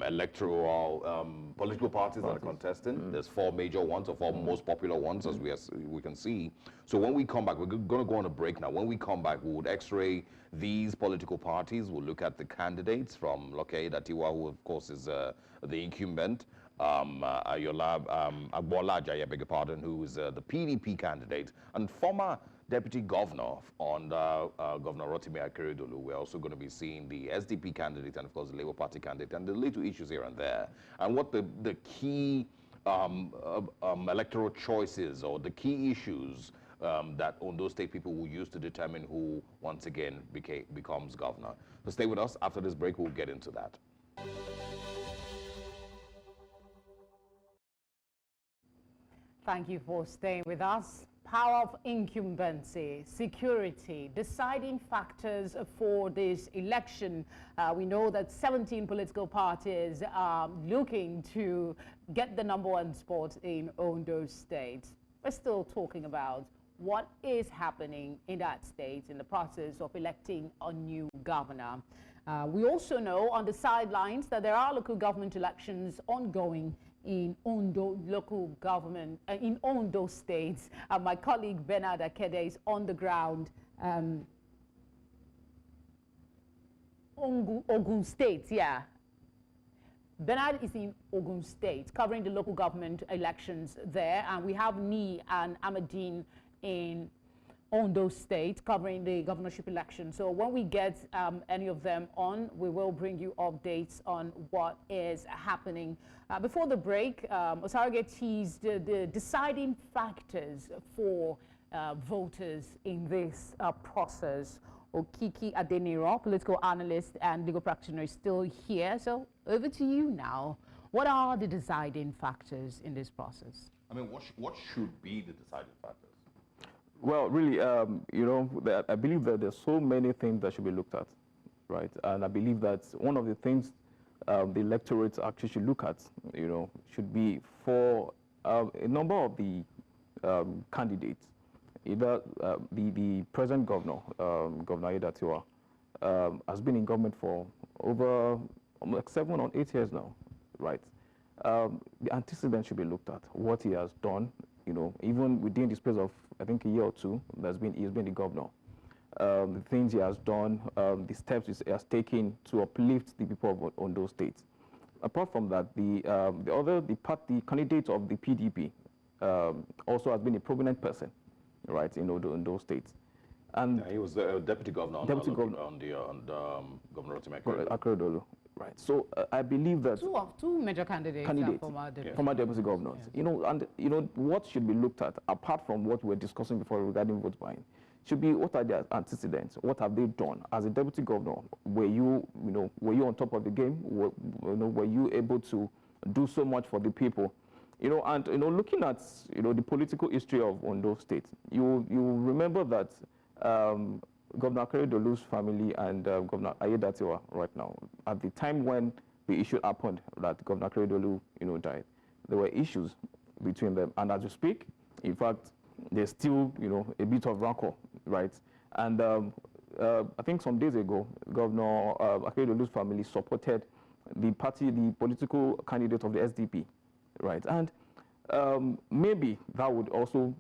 electoral political parties that are contesting. There's 4 major ones, or 4 most popular ones, as we can see. So when we come back, we're going to go on a break now. When we come back, we would x-ray these political parties. We'll look at the candidates from Loke Datiwa, who of course is the incumbent, Ayola Agbolaja, I beg your pardon, who is the PDP candidate, and former Deputy Governor on Governor Rotimi Akeredolu. We're also going to be seeing the SDP candidate and, of course, the Labour Party candidate, and the little issues here and there, and what the key electoral choices or the key issues that Ondo State people will use to determine who, once again, becomes governor. So stay with us. After this break, we'll get into that. Thank you for staying with us. Power of incumbency, security, deciding factors for this election. We know that 17 political parties are looking to get the #1 spot in Ondo State. We're still talking about what is happening in that state in the process of electing a new governor. We also know on the sidelines that there are local government elections ongoing in Ondo local government, in Ondo State. My colleague Bernard Akede is on the ground. Ogun State, yeah. Bernard is in Ogun State, covering the local government elections there, and we have Ni and Ahmadine in Ondo State, covering the governorship election. So when we get any of them on, we will bring you updates on what is happening. Before the break, Osarogie teased the deciding factors for voters in this process. Okiki Adeniro, political analyst and legal practitioner, is still here. So over to you now. What are the deciding factors in this process? I mean, what should be the deciding factors? Well, really, I believe that there's so many things that should be looked at, right? And I believe that one of the things the electorate actually should look at, should be for a number of the candidates. Either the present governor, Governor Datiwa, has been in government for over like 7 or 8 years now, right? The antecedents should be looked at, what he has done, even within the space of, I think, a year or two, he's been the governor. The things he has done, the steps he has taken to uplift the people of Ondo State. Apart from that, the candidate of the PDP also has been a prominent person, right, in Ondo State. And he was the deputy governor on Governor Rotimi Akeredolu. Right. So I believe that two major candidates are former deputy governors. Yeah. What should be looked at apart from what we were discussing before regarding vote buying should be what are their antecedents? What have they done as a deputy governor? Were you on top of the game? Were you able to do so much for the people? Looking at the political history of Ondo State, you remember that Governor Akeredolu's family and Governor Ayedatiwa right now, at the time when the issue happened that Governor Akeredolu died, there were issues between them, and as you speak, in fact, there's still a bit of rancor, right? And I think some days ago, Governor Akeredolu's family supported the political candidate of the SDP, right? And maybe that would also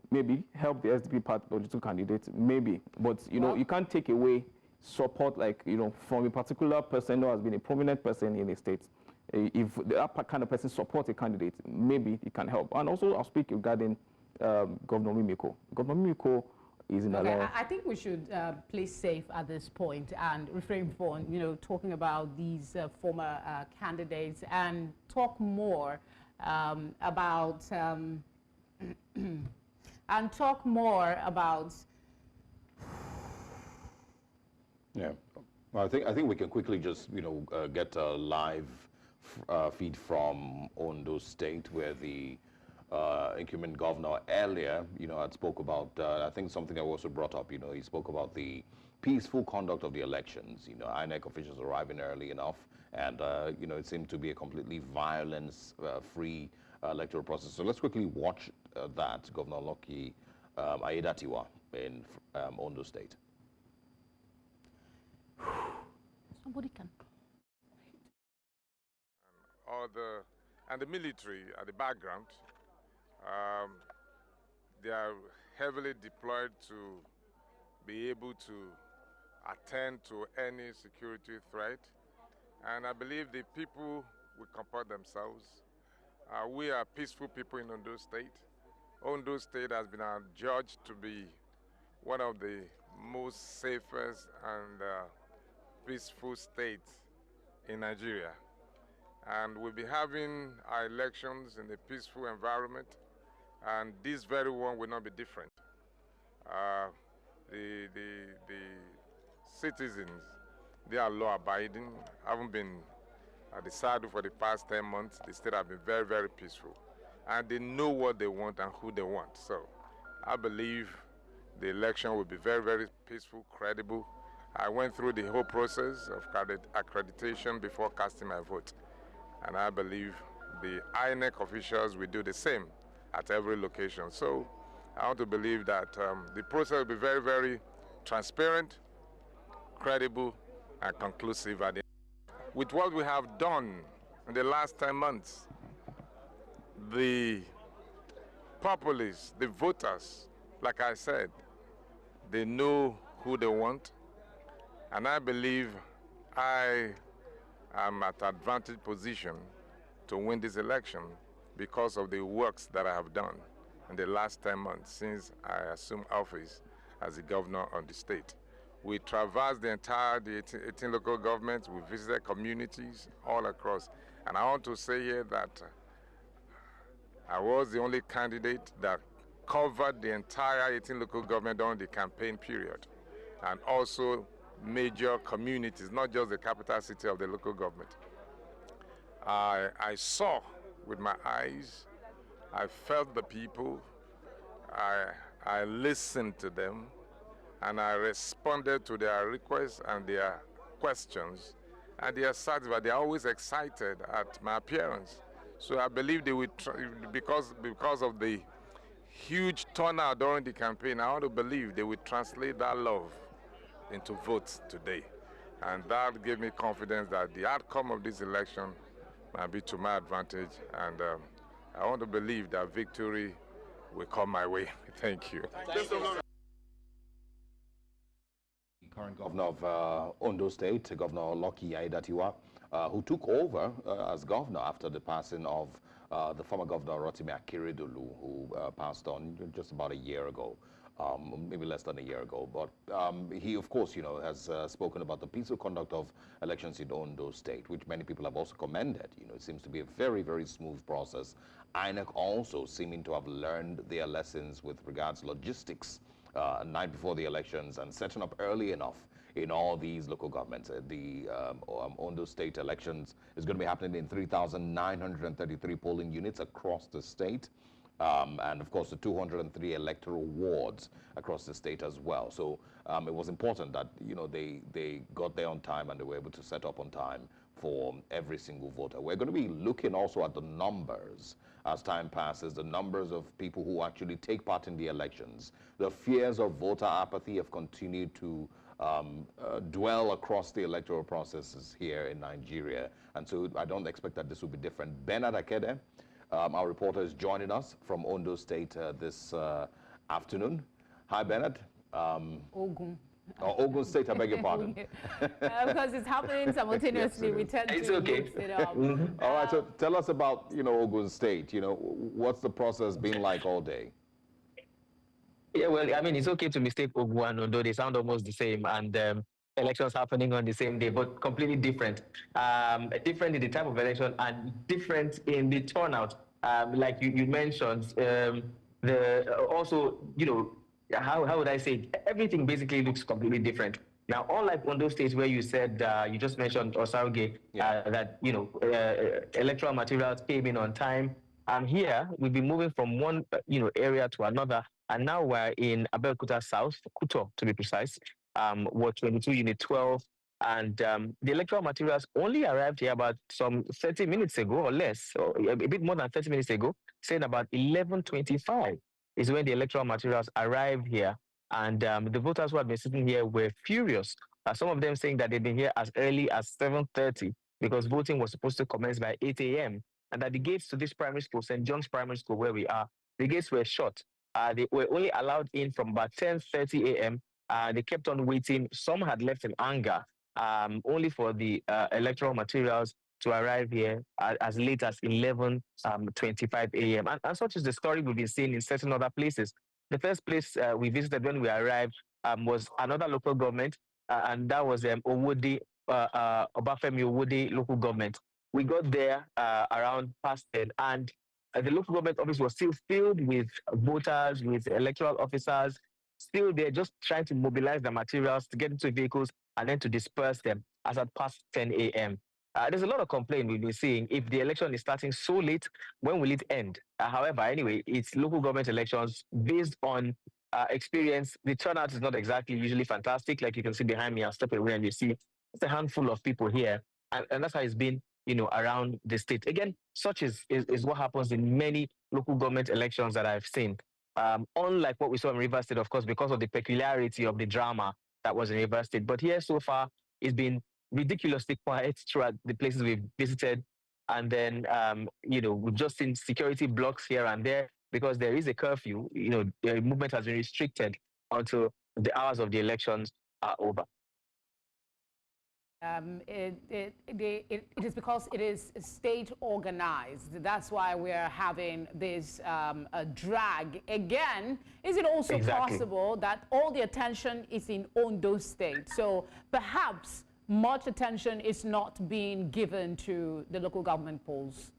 help the SDP political candidate, maybe. But, you can't take away support, like, from a particular person who has been a prominent person in a state. If that kind of person supports a candidate, maybe it can help. And also, I'll speak regarding Governor Mimiko. Governor Mimiko is in a law. I think we should play safe at this point and refrain from, talking about these former candidates and talk more about Yeah, well, I think we can quickly just get a live feed from Ondo State, where the incumbent governor earlier, had spoke about, I think something I also brought up, he spoke about the peaceful conduct of the elections, INEC officials arriving early enough, and, it seemed to be a completely violence-free electoral process. So let's quickly watch that, Governor Lucky Aiyedatiwa in Ondo State. Somebody can. And the military at the background, they are heavily deployed to be able to attend to any security threat. And I believe the people will comport themselves. We are peaceful people in Ondo State. Ondo State has been adjudged to be one of the most safest and peaceful states in Nigeria. And we'll be having our elections in a peaceful environment, and this very one will not be different. The citizens, they are law-abiding, haven't been at the saddle for the past 10 months. The state have been very, very peaceful. And they know what they want and who they want. So I believe the election will be very, very peaceful, credible. I went through the whole process of accreditation before casting my vote. And I believe the INEC officials will do the same at every location. So I want to believe that the process will be very, very transparent, credible, and conclusive at the end. With what we have done in the last 10 months, the populists, the voters, like I said, they know who they want. And I believe I am at an advantage position to win this election because of the works that I have done in the last 10 months since I assumed office as the governor of the state. We traversed the entire 18 local governments. We visited communities all across. And I want to say here that I was the only candidate that covered the entire 18 local government during the campaign period, and also major communities, not just the capital city of the local government. I saw with my eyes, I felt the people, I listened to them, and I responded to their requests and their questions, and they are satisfied. They are always excited at my appearance. So I believe they will, because of the huge turnout during the campaign, I want to believe they will translate that love into votes today. And that gave me confidence that the outcome of this election might be to my advantage. And I want to believe that victory will come my way. Thank you. The current governor of Ondo State, Governor Lucky Aiyedatiwa, who took over as governor after the passing of the former governor Rotimi Akeredolu, who passed on just about a year ago, maybe less than a year ago. But he, of course, has spoken about the peaceful conduct of elections in Ondo State, which many people have also commended. It seems to be a very, very smooth process. INEC also seeming to have learned their lessons with regards to logistics a night before the elections and setting up early enough in all these local governments. The Ondo State elections is going to be happening in 3,933 polling units across the state. And of course the 203 electoral wards across the state as well. So it was important that they got there on time and they were able to set up on time for every single voter. We're going to be looking also at the numbers as time passes, the numbers of people who actually take part in the elections. The fears of voter apathy have continued to dwell across the electoral processes here in Nigeria. And so I don't expect that this will be different. Bernard Akede, our reporter, is joining us from Ondo State this afternoon. Hi, Bernard. Ogun. Ogun State, I beg your pardon. Because it's happening simultaneously. Yes, we tend it's to okay. mix it up. All right, so tell us about, Ogun State. What's the process been like all day? Yeah, well, I mean, it's okay to mistake Ogun and Ondo. They sound almost the same, and elections happening on the same day, but completely different. Different in the type of election and different in the turnout. Like you mentioned, also, how would I say it? Everything basically looks completely different. Now, unlike Ondo State, where you said, you just mentioned Osarogie, that, electoral materials came in on time. Here, we've been moving from one, area to another, and now we're in Abeokuta South, Kuto to be precise, Ward 22, Unit 12, and the electoral materials only arrived here about some 30 minutes ago or less, or a bit more than 30 minutes ago, saying about 11:25 is when the electoral materials arrived here. And the voters who had been sitting here were furious. Some of them saying that they've been here as early as 7:30 because voting was supposed to commence by 8 a.m. And that the gates to this primary school, St. John's Primary School, where we are, the gates were shut. They were only allowed in from about 10:30 a.m. They kept on waiting. Some had left in anger, only for the electoral materials to arrive here as late as 11:25 a.m. And such is the story we've been seeing in certain other places. The first place we visited when we arrived was another local government, and that was Obafemi Owode local government. We got there around past 10, and the local government office was still filled with voters, with electoral officers, still there just trying to mobilize the materials to get into vehicles and then to disperse them as at past 10 a.m. There's a lot of complaint we've been seeing. If the election is starting so late, when will it end? However, anyway, it's local government elections based on experience. The turnout is not exactly usually fantastic. Like you can see behind me, I'll step away and you see it's a handful of people here. And that's how it's been, around the state. Again, such is what happens in many local government elections that I've seen. Unlike what we saw in Rivers State, of course, because of the peculiarity of the drama that was in Rivers State. But here so far, it's been ridiculously quiet throughout the places we've visited. And then, we've just seen security blocks here and there because there is a curfew. The movement has been restricted until the hours of the elections are over. It is because it is state organized. That's why we're having this drag. Again, is it also possible that all the attention is in Ondo State? So perhaps much attention is not being given to the local government polls.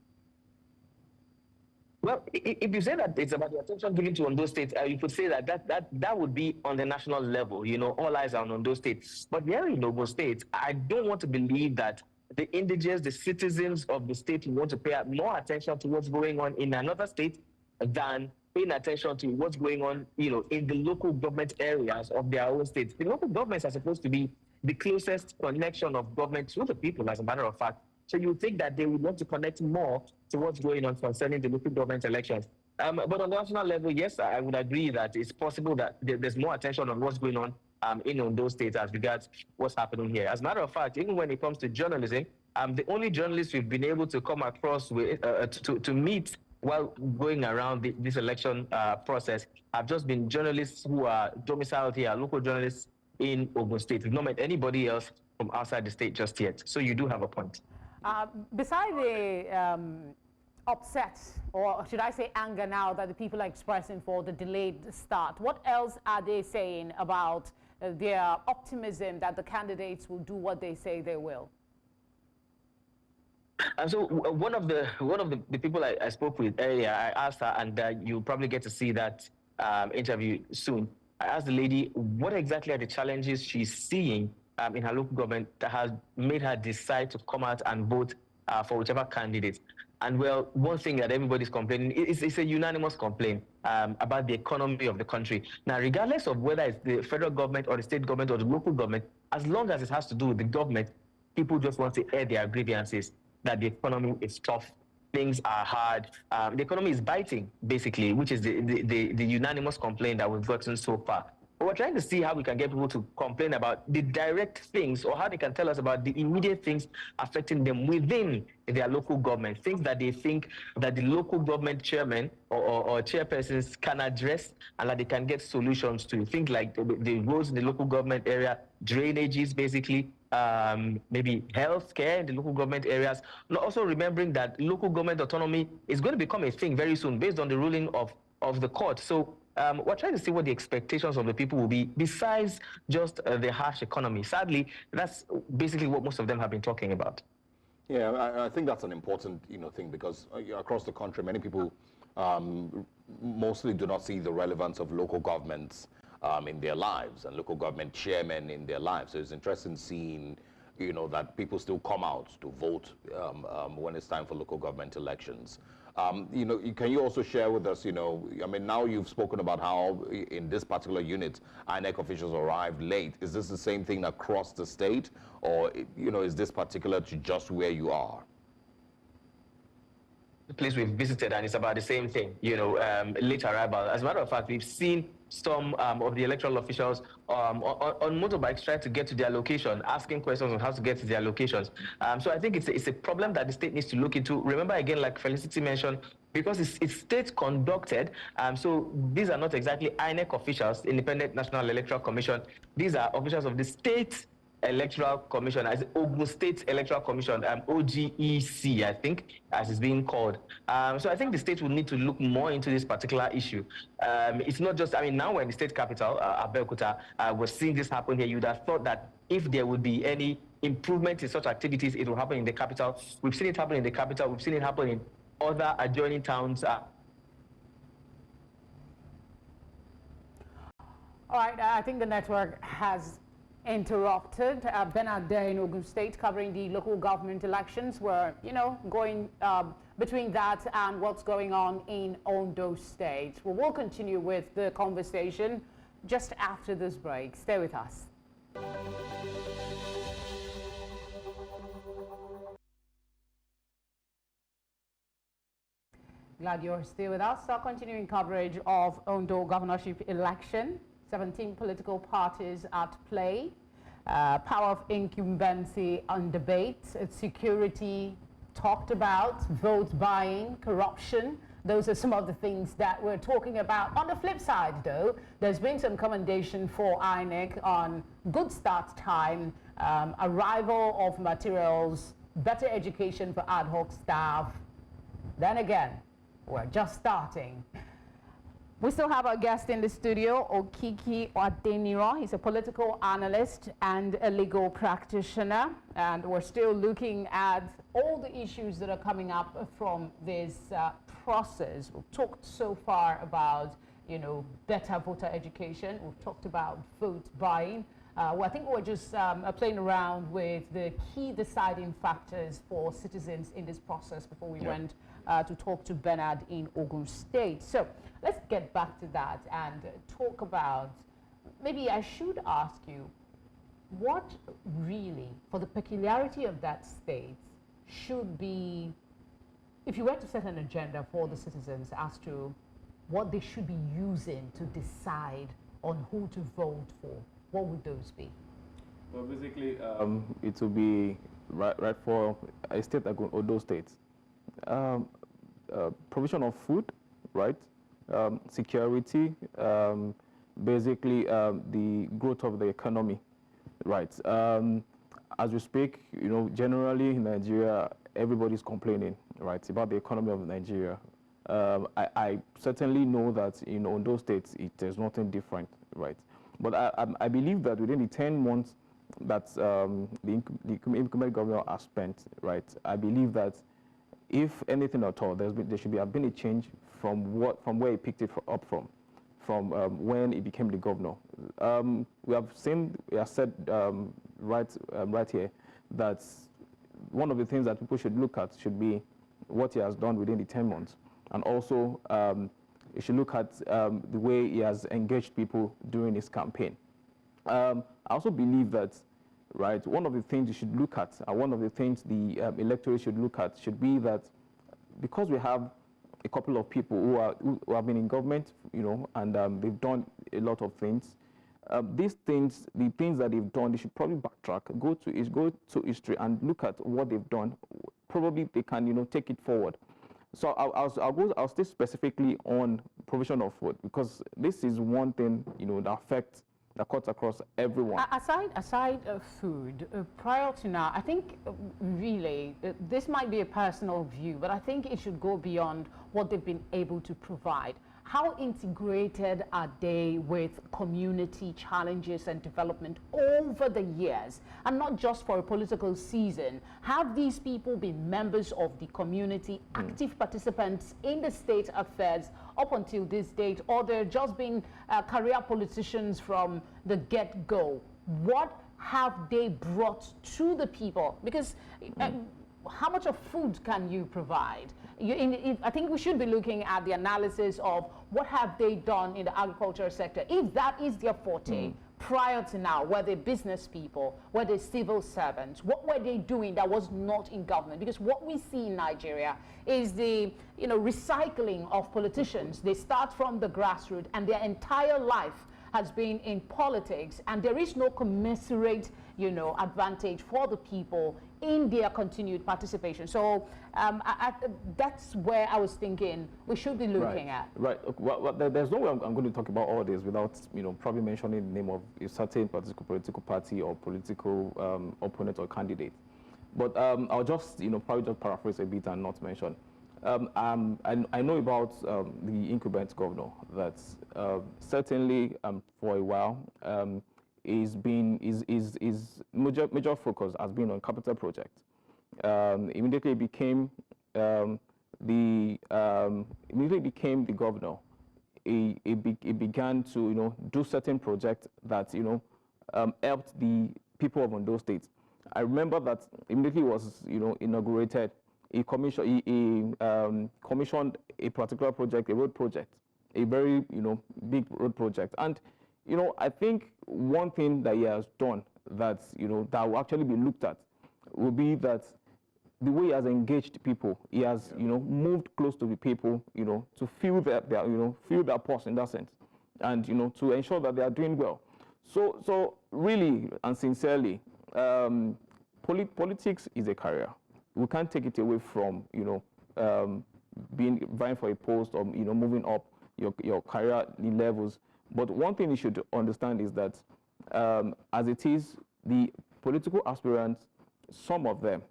Well, if you say that it's about the attention given to Ondo State, you could say that would be on the national level. All eyes are on Ondo State. But here in Ogun State, I don't want to believe that the indigents, the citizens of the state, want to pay more attention to what's going on in another state than paying attention to what's going on, in the local government areas of their own states. The local governments are supposed to be the closest connection of government to the people, as a matter of fact. So you think that they would want to connect more to what's going on concerning the local government elections. But on the national level, yes, I would agree that it's possible that there's more attention on what's going on in those states as regards what's happening here. As a matter of fact, even when it comes to journalism, the only journalists we've been able to come across with to meet while going around this election process have just been journalists who are domiciled here, local journalists in Ogun State. We've not met anybody else from outside the state just yet. So you do have a point. Beside the upset, or should I say anger now that the people are expressing for the delayed start, what else are they saying about their optimism that the candidates will do what they say they will? And so one of the people I spoke with earlier, I asked her, and you'll probably get to see that interview soon. I asked the lady what exactly are the challenges she's seeing in her local government that has made her decide to come out and vote for whichever candidate. And well, one thing that everybody's complaining, it's a unanimous complaint about the economy of the country. Now, regardless of whether it's the federal government or the state government or the local government, as long as it has to do with the government, people just want to air their grievances that the economy is tough, things are hard, the economy is biting, basically, which is the unanimous complaint that we've gotten so far. we're trying to see how we can get people to complain about the direct things, or how they can tell us about the immediate things affecting them within their local government, things that they think that the local government chairman or chairpersons can address and that they can get solutions to. Things like the roads in the local government area, drainages basically, maybe healthcare in the local government areas. Also remembering that local government autonomy is going to become a thing very soon based on the ruling of the court. So we're trying to see what the expectations of the people will be besides just the harsh economy. Sadly, that's basically what most of them have been talking about. Yeah, I think that's an important, thing, because across the country, many people mostly do not see the relevance of local governments in their lives and local government chairmen in their lives. So it's interesting seeing, that people still come out to vote when it's time for local government elections. Can you also share with us, now you've spoken about how in this particular unit, INEC officials arrived late. Is this the same thing across the state, or, is this particular to just where you are? The place we've visited, and it's about the same thing, late arrival. As a matter of fact, we've seen some of the electoral officials on motorbikes trying to get to their location, asking questions on how to get to their locations. So I think it's a problem that the state needs to look into. Remember, again, like Felicity mentioned, because it's state conducted, so these are not exactly INEC officials, Independent National Electoral Commission. These are officials of the state Electoral Commission, as Ogun State Electoral Commission, OGEC, I think, as it's being called. So I think the state will need to look more into this particular issue. It's not just, now we're in the state capital, Abeokuta, we're seeing this happen here. You'd have thought that if there would be any improvement in such activities, it will happen in the capital. We've seen it happen in the capital. We've seen it happen in other adjoining towns. All right, I think the network has interrupted. Bernard there in Ogun State covering the local government elections. We're, going between that and what's going on in Ondo State. We will continue with the conversation just after this break. Stay with us. Glad you're still with us. Our continuing coverage of Ondo governorship election. 17 political parties at play, power of incumbency on debate, security talked about, vote buying, corruption. Those are some of the things that we're talking about. On the flip side, though, there's been some commendation for INEC on good start time, arrival of materials, better education for ad hoc staff. Then again, we're just starting. We still have our guest in the studio, Okiki Odeniro. He's a political analyst and a legal practitioner. And we're still looking at all the issues that are coming up from this process. We've talked so far about, better voter education. We've talked about vote buying. I think we're just playing around with the key deciding factors for citizens in this process before we went to talk to Bernard in Ogun State. So let's get back to that and talk about, maybe I should ask you, what really, for the peculiarity of that state, should be, if you were to set an agenda for the citizens as to what they should be using to decide on who to vote for, what would those be? Well, basically, it will be right for a state like Ondo State. Provision of food, right? Security, basically the growth of the economy, right? As we speak, generally in Nigeria, everybody's complaining, right, about the economy of Nigeria. I certainly know that in Ondo State, there's nothing different, right? But I believe that within the 10 months that the incumbent governor has spent, right, I believe that if anything at all, there should have been a change from where he picked it up from when he became the governor. We have said right here that one of the things that people should look at should be what he has done within the 10 months, and also you should look at the way he has engaged people during his campaign. I also believe that, right, one of the things you should look at, and one of the things the electorate should look at, should be that because we have a couple of people who have been in government, and they've done a lot of things, these things, the things that they've done, they should probably backtrack, go to history and look at what they've done. Probably they can, you know, take it forward. So I'll stay specifically on provision of food, because this is one thing, you know, that cuts across everyone. Aside of food, prior to now, I think really this might be a personal view, but I think it should go beyond what they've been able to provide. How integrated are they with community challenges and development over the years, and not just for a political season? Have these people been members of the community, active participants in the state affairs up until this date, or they're just been career politicians from the get-go? What have they brought to the people? Because how much of food can you provide? I think we should be looking at the analysis of what have they done in the agricultural sector. If that is their forte, prior to now, were they business people, were they civil servants, what were they doing that was not in government? Because what we see in Nigeria is the, you know, recycling of politicians. They start from the grassroots and their entire life has been in politics, and there is no commensurate, you know, advantage for the people in their continued participation. So that's where I was thinking we should be looking at. Right. Well, there's no way I'm going to talk about all this without, you know, probably mentioning the name of a certain political party or political opponent or candidate. But I'll just, you know, probably just paraphrase a bit and not mention. I know about the incumbent governor that certainly for a while his major focus has been on capital projects. Immediately became the governor. He began to, you know, do certain projects that, you know, helped the people of Ondo State. I remember that immediately was, you know, inaugurated. He commissioned a particular project, a road project, a very, you know, big road project. And, you know, I think one thing that he has done that, you know, that will actually be looked at will be that the way he has engaged people, he has, you know, moved close to the people, you know, to feel their pulse in that sense, and, you know, to ensure that they are doing well. So really and sincerely, politics is a career. We can't take it away from, you know, vying for a post or, you know, moving up your career levels. But one thing you should understand is that as it is, the political aspirants, some of them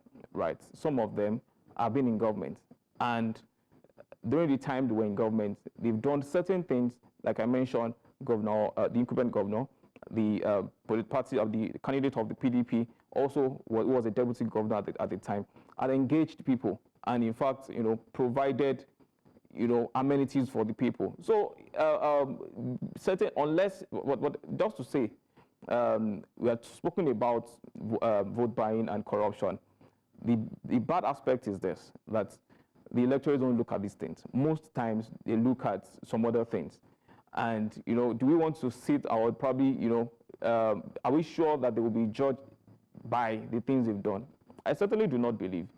have been in government. And during the time they were in government, they've done certain things, like I mentioned, the incumbent governor, the party of the candidate of the PDP, also was a deputy governor at the time, had engaged people and, in fact, you know, provided, you know, amenities for the people. So just to say, we have spoken about vote buying and corruption. The bad aspect is this, that the electors don't look at these things. Most times they look at some other things. And, you know, do we want to sit or probably, you know, are we sure that they will be judged by the things they've done? I certainly do not believe.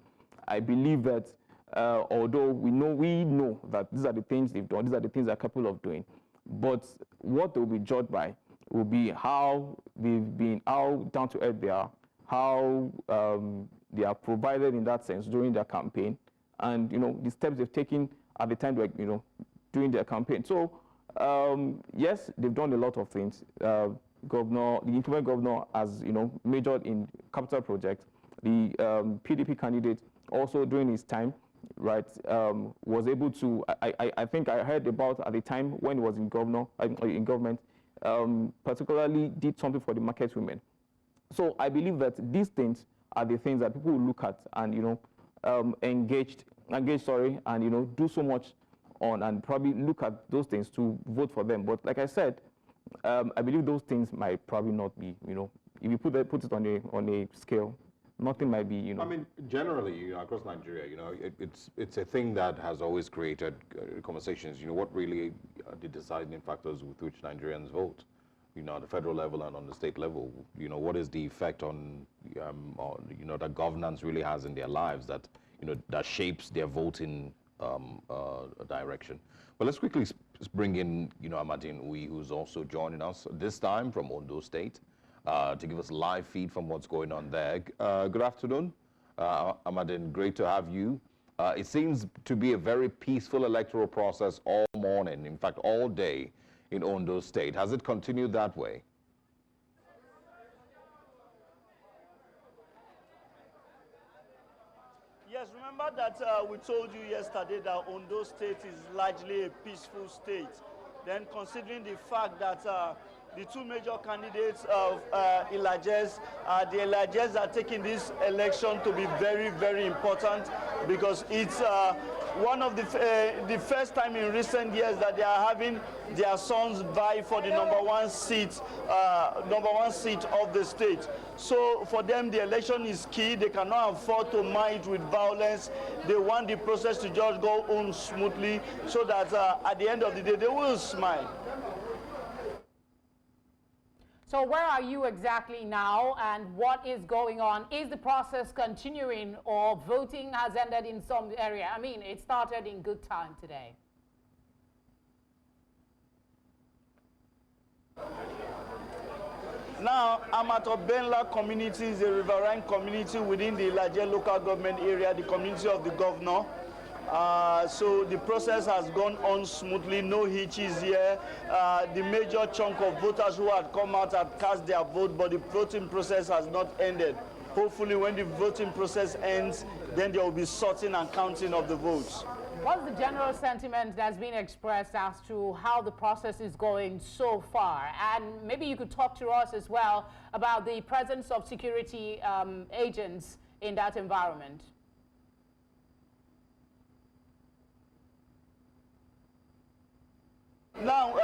I believe that although we know that these are the things they've done, these are the things they're capable of doing, but what they'll be judged by will be how they've been, how down to earth they are, how they are provided in that sense during their campaign, and, you know, the steps they've taken at the time, you know, during their campaign. So yes, they've done a lot of things. The incumbent governor has, you know, majored in capital projects. The PDP candidate also during his time, right, was able to. I think I heard about at the time when he was in government, particularly did something for the market women. So I believe that these things are the things that people will look at and, you know, engage, and, you know, do so much on, and probably look at those things to vote for them. But like I said, I believe those things might probably not be, you know, if you put it on a scale, nothing might be, you know. I mean, generally, you know, across Nigeria, you know, it's a thing that has always created conversations. You know, what really are the deciding factors with which Nigerians vote? You know, at the federal level and on the state level. You know, what is the effect on you know, that governance really has in their lives that, you know, that shapes their voting direction. But let's quickly bring in, Amadine Uyi, who's also joining us, this time from Ondo State, to give us live feed from what's going on there. Good afternoon, Amadine, great to have you. It seems to be a very peaceful electoral process all morning, in fact, all day in Ondo State. Has it continued that way? Yes, remember that we told you yesterday that Ondo State is largely a peaceful state. Then considering the fact that the two major candidates of the Ilajes are taking this election to be very, very important because it's one of the first time in recent years that they are having their sons vie for the number one seat of the state. So for them, the election is key. They cannot afford to mar it with violence. They want the process to just go on smoothly so that at the end of the day, they will smile. So where are you exactly now, and what is going on? Is the process continuing, or voting has ended in some area? I mean, it started in good time today. Now, I'm at Obenla community, is a riverine community within the Ilaje local government area, the community of the governor. So the process has gone on smoothly, no hitches here. The major chunk of voters who had come out had cast their vote, but the voting process has not ended. Hopefully when the voting process ends, then there will be sorting and counting of the votes. What's the general sentiment that's been expressed as to how the process is going so far? And maybe you could talk to us as well about the presence of security agents in that environment. Now,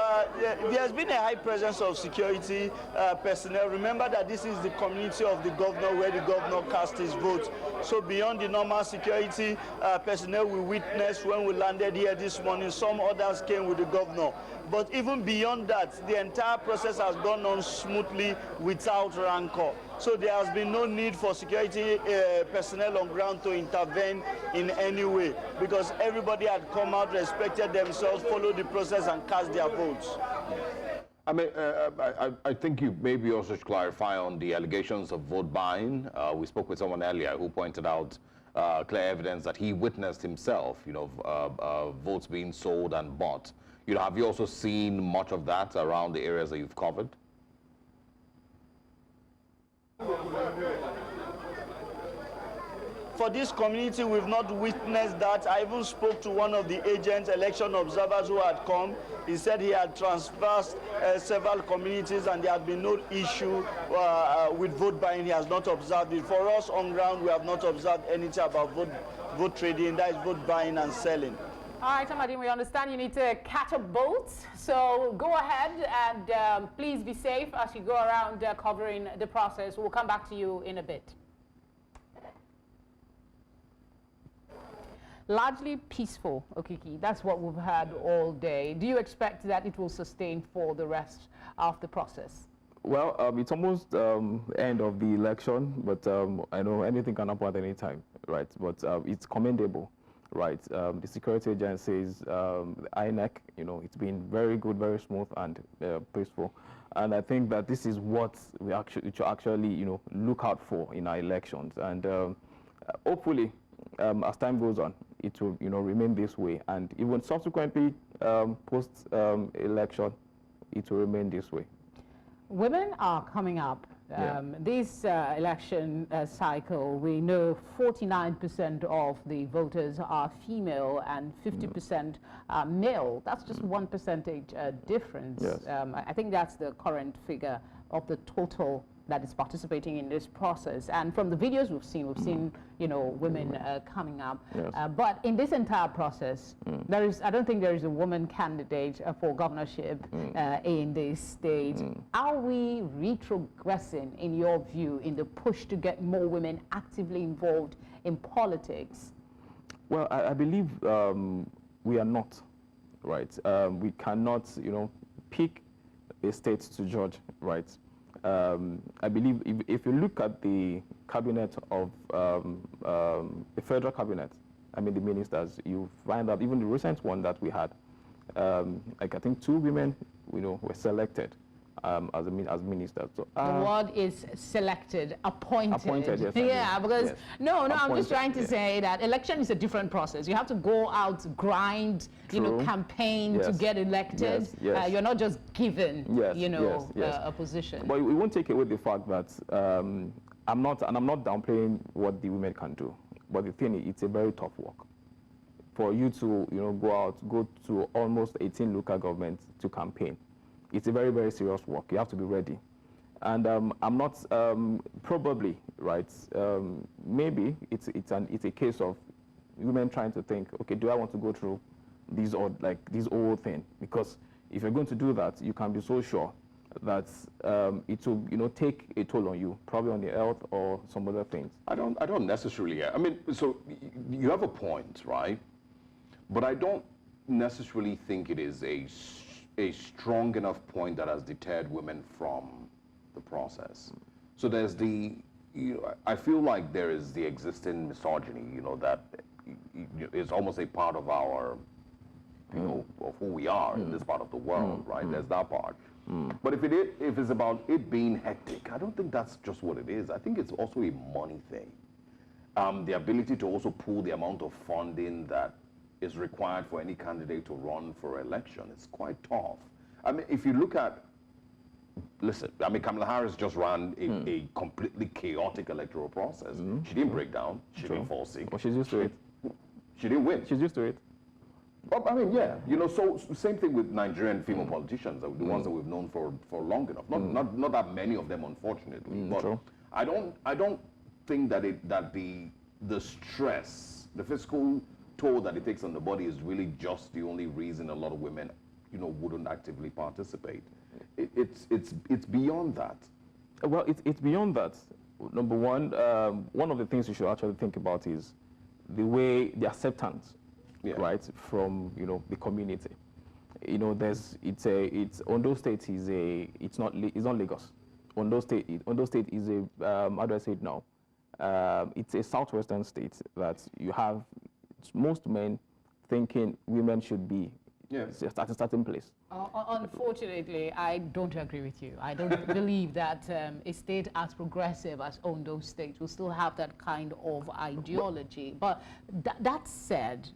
there's been a high presence of security personnel. Remember that this is the community of the governor where the governor cast his vote. So beyond the normal security personnel we witnessed when we landed here this morning, some others came with the governor. But even beyond that, the entire process has gone on smoothly without rancor. So there has been no need for security personnel on ground to intervene in any way because everybody had come out, respected themselves, followed the process and cast their votes. I mean, I think you maybe also should clarify on the allegations of vote buying. We spoke with someone earlier who pointed out clear evidence that he witnessed himself, votes being sold and bought. Have you also seen much of that around the areas that you've covered? For this community, we've not witnessed that. I even spoke to one of the agents, election observers who had come. He said he had transversed several communities and there had been no issue with vote buying. He has not observed it. For us on ground, we have not observed anything about vote trading, that is vote buying and selling. All right, Amadine, we understand you need to catch a boat. So go ahead and please be safe as you go around covering the process. We'll come back to you in a bit. Largely peaceful, Okiki. That's what we've had all day. Do you expect that it will sustain for the rest of the process? Well, it's almost end of the election, but I know anything can happen at any time, right? But it's commendable. Right, the security agencies, the INEC, it's been very good, very smooth and peaceful. And I think that this is what we should actually, look out for in our elections. And hopefully, as time goes on, it will, remain this way. And even subsequently, post-election, it will remain this way. Women are coming up. This election cycle, we know 49% of the voters are female and 50% are male. That's just 1% difference. Yes. I think that's the current figure of the total that is participating in this process. And from the videos we've seen, women coming up. Yes. But in this entire process, I don't think there is a woman candidate for governorship in this state. Are we retrogressing, in your view, in the push to get more women actively involved in politics? Well, I believe we are not, right? We cannot, pick a state to judge, right? I believe if you look at the cabinet of the federal cabinet, the ministers, you find out even the recent one that we had, like I think 2 women, were selected as ministers. So, the word is selected, appointed. Appointed, yes. Yeah, because yes. no, I'm Appointed, just trying to yeah. say that election is a different process. You have to go out, grind, True. campaign Yes. to get elected. Yes, yes. You're not just given, Yes, yes. a position. But we won't take away the fact that I'm not downplaying what the women can do. But the thing is, it's a very tough work. For you to, go to almost 18 local governments to campaign. It's a very, very serious work. You have to be ready. And I'm not, probably, right, maybe it's a case of women trying to think, okay, do I want to go through this old thing? Because if you're going to do that, you can be so sure that it will, take a toll on you, probably on your health or some other things. I don't necessarily. I mean, so you have a point, right? But I don't necessarily think it is a strong enough point that has deterred women from the process. So there's I feel like there is the existing misogyny, that is almost a part of our, of who we are in this part of the world, right? There's that part. But if it's about it being hectic, I don't think that's just what it is. I think it's also a money thing. The ability to also pull the amount of funding that is required for any candidate to run for election. It's quite tough. I mean, if you look at, listen, I mean, Kamala Harris just ran a completely chaotic electoral process. She didn't break down. She didn't fall sick. Well, she's used to it. She didn't win. She's used to it. Well, I mean, yeah, so same thing with Nigerian female politicians, the ones that we've known for long enough. Not that many of them, unfortunately. But true. I don't think that the stress, the physical toll that it takes on the body is really just the only reason a lot of women, wouldn't actively participate. It's beyond that. Well, it's beyond that. Number one of the things you should actually think about is the acceptance, right, from the community. It's Ondo State it's not Lagos. Ondo State is how do I say it now? It's a southwestern state that you have most men thinking women should be at a certain place. Unfortunately, I don't agree with you. I don't believe that a state as progressive as Ondo State will still have that kind of ideology. But that said,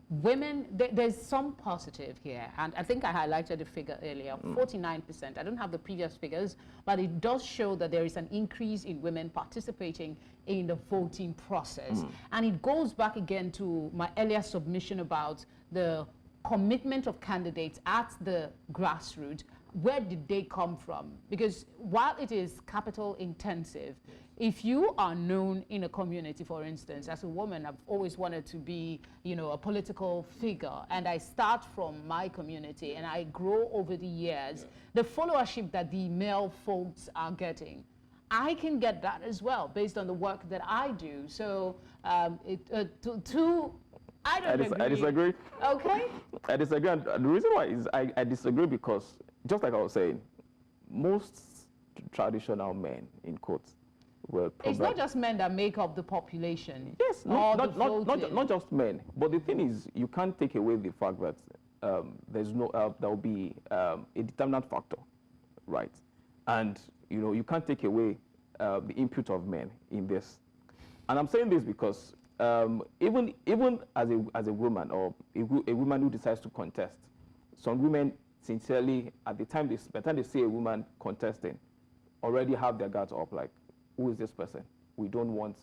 women, there's some positive here, and I think I highlighted the figure earlier, 49%. I don't have the previous figures, but it does show that there is an increase in women participating in the voting process. And it goes back again to my earlier submission about the commitment of candidates at the grassroots. Where did they come from? Because while it is capital intensive, if you are known in a community, for instance, as a woman, I've always wanted to be, a political figure, and I start from my community and I grow over the years, the followership that the male folks are getting, I can get that as well based on the work that I do. So I disagree. Okay. I disagree. And the reason why is I disagree because, just like I was saying, most traditional men, in quotes, will probably... It's not just men that make up the population. Yes, not just men. But the thing is, you can't take away the fact that there will be a determinant factor, right? And, you can't take away the input of men in this. And I'm saying this because even as a woman or a woman who decides to contest, some women sincerely, by the time they see a woman contesting, already have their guards up, like, who is this person? We don't want,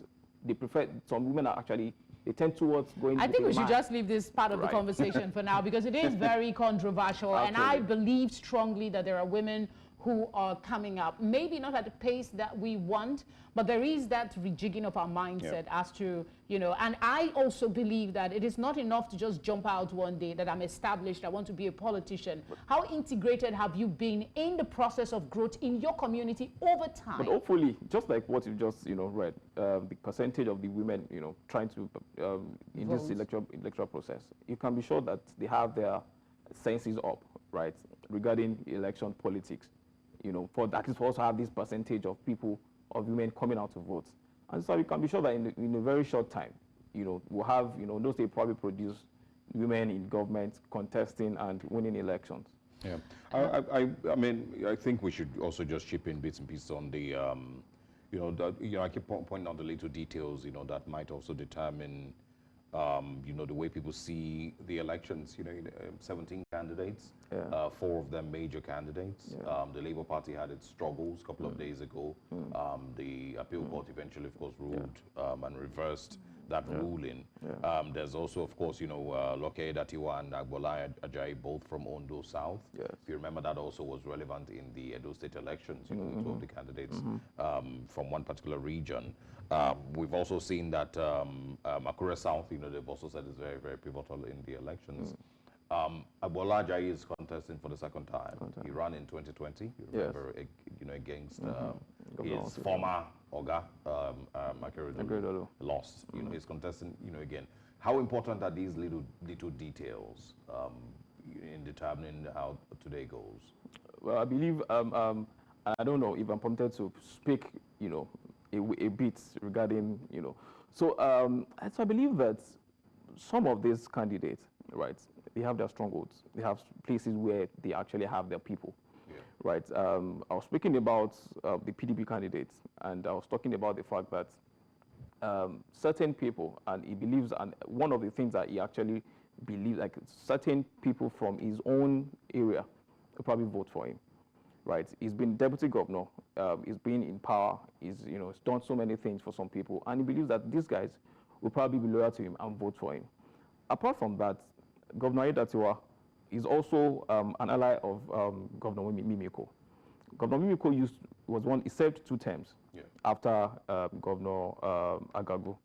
they prefer, some women are actually, they tend towards going I think we should man. just leave this part of the conversation for now because it is very controversial. And I believe strongly that there are women who are coming up, maybe not at the pace that we want, but there is that rejigging of our mindset as to, and I also believe that it is not enough to just jump out one day that I'm established, I want to be a politician. How integrated have you been in the process of growth in your community over time? But hopefully, just like what you just, read, the percentage of the women, trying to, in this electoral process, you can be sure that they have their senses up, right, regarding election politics. For at least also have this percentage of women coming out to vote. And so you can be sure that in a very short time, we'll have, those they probably produce, women in government contesting and winning elections. Yeah, I mean, I think we should also just chip in bits and pieces on the, I keep pointing out the little details, that might also determine, the way people see the elections. 17 candidates, 4 of them major candidates. The Labour Party had its struggles a couple of days ago. The appeal court eventually, of course, ruled and reversed that ruling. There's also, of course, Loke Datiwa and Agbola Ajayi, both from Ondo South. Yes. If you remember, that also was relevant in the Edo State elections, two of the candidates from one particular region. We've also seen that Akure South, they've also said is very, very pivotal in the elections. Agbola Ajayi is contesting for the second time. He ran in 2020, you remember, against his former Oga, Akere lost. He's contesting, again. How important are these little details in determining how today goes? Well, I believe, I don't know if I'm permitted to speak, a bit regarding, So I believe that some of these candidates, right, they have their strongholds. They have places where they actually have their people, right? I was speaking about the PDP candidates, and I was talking about the fact that certain people, and he believes, and one of the things that he actually believes, like certain people from his own area will probably vote for him, right? He's been deputy governor, he's been in power, he's done so many things for some people, and he believes that these guys will probably be loyal to him and vote for him. Apart from that, Governor Datiwa is also an ally of Governor Mimiko. Governor Mimiko he served 2 terms after Governor Agagu.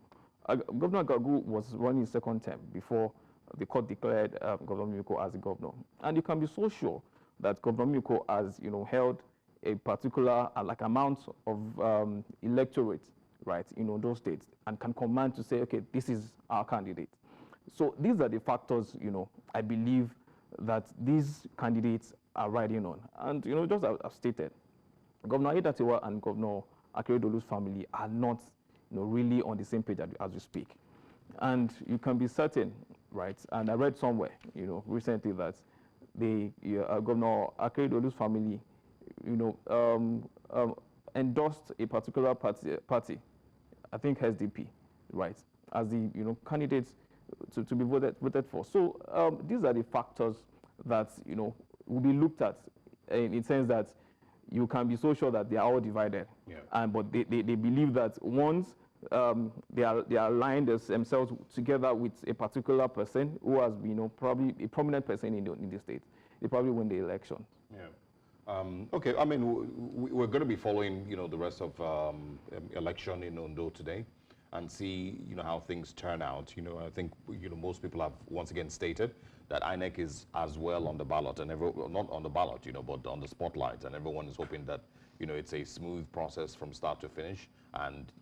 Governor Agagu was running his second term before the court declared Governor Mimiko as the governor. And you can be so sure that Governor Mimiko has, held a particular amount of electorate, right, in Ondo State, and can command to say, okay, this is our candidate. So these are the factors, I believe that these candidates are riding on. And, just as I've stated, Governor Datiwa and Governor Akeredolu's family are not, really on the same page as we speak. And you can be certain, right, and I read somewhere, recently that Governor Akeredolu's family, endorsed a particular party, I think SDP, right, as the, candidates to be voted for. So these are the factors that will be looked at in the sense that you can be so sure that they are all divided. But they believe that once they align themselves together with a particular person who has been probably a prominent person in the state, they probably win the election. Okay, I mean, we're going to be following the rest of election in Ondo today, and see, how things turn out. I think, most people have once again stated that INEC is as well on the ballot, and not on the ballot, but on the spotlight, and everyone is hoping that, it's a smooth process from start to finish, and,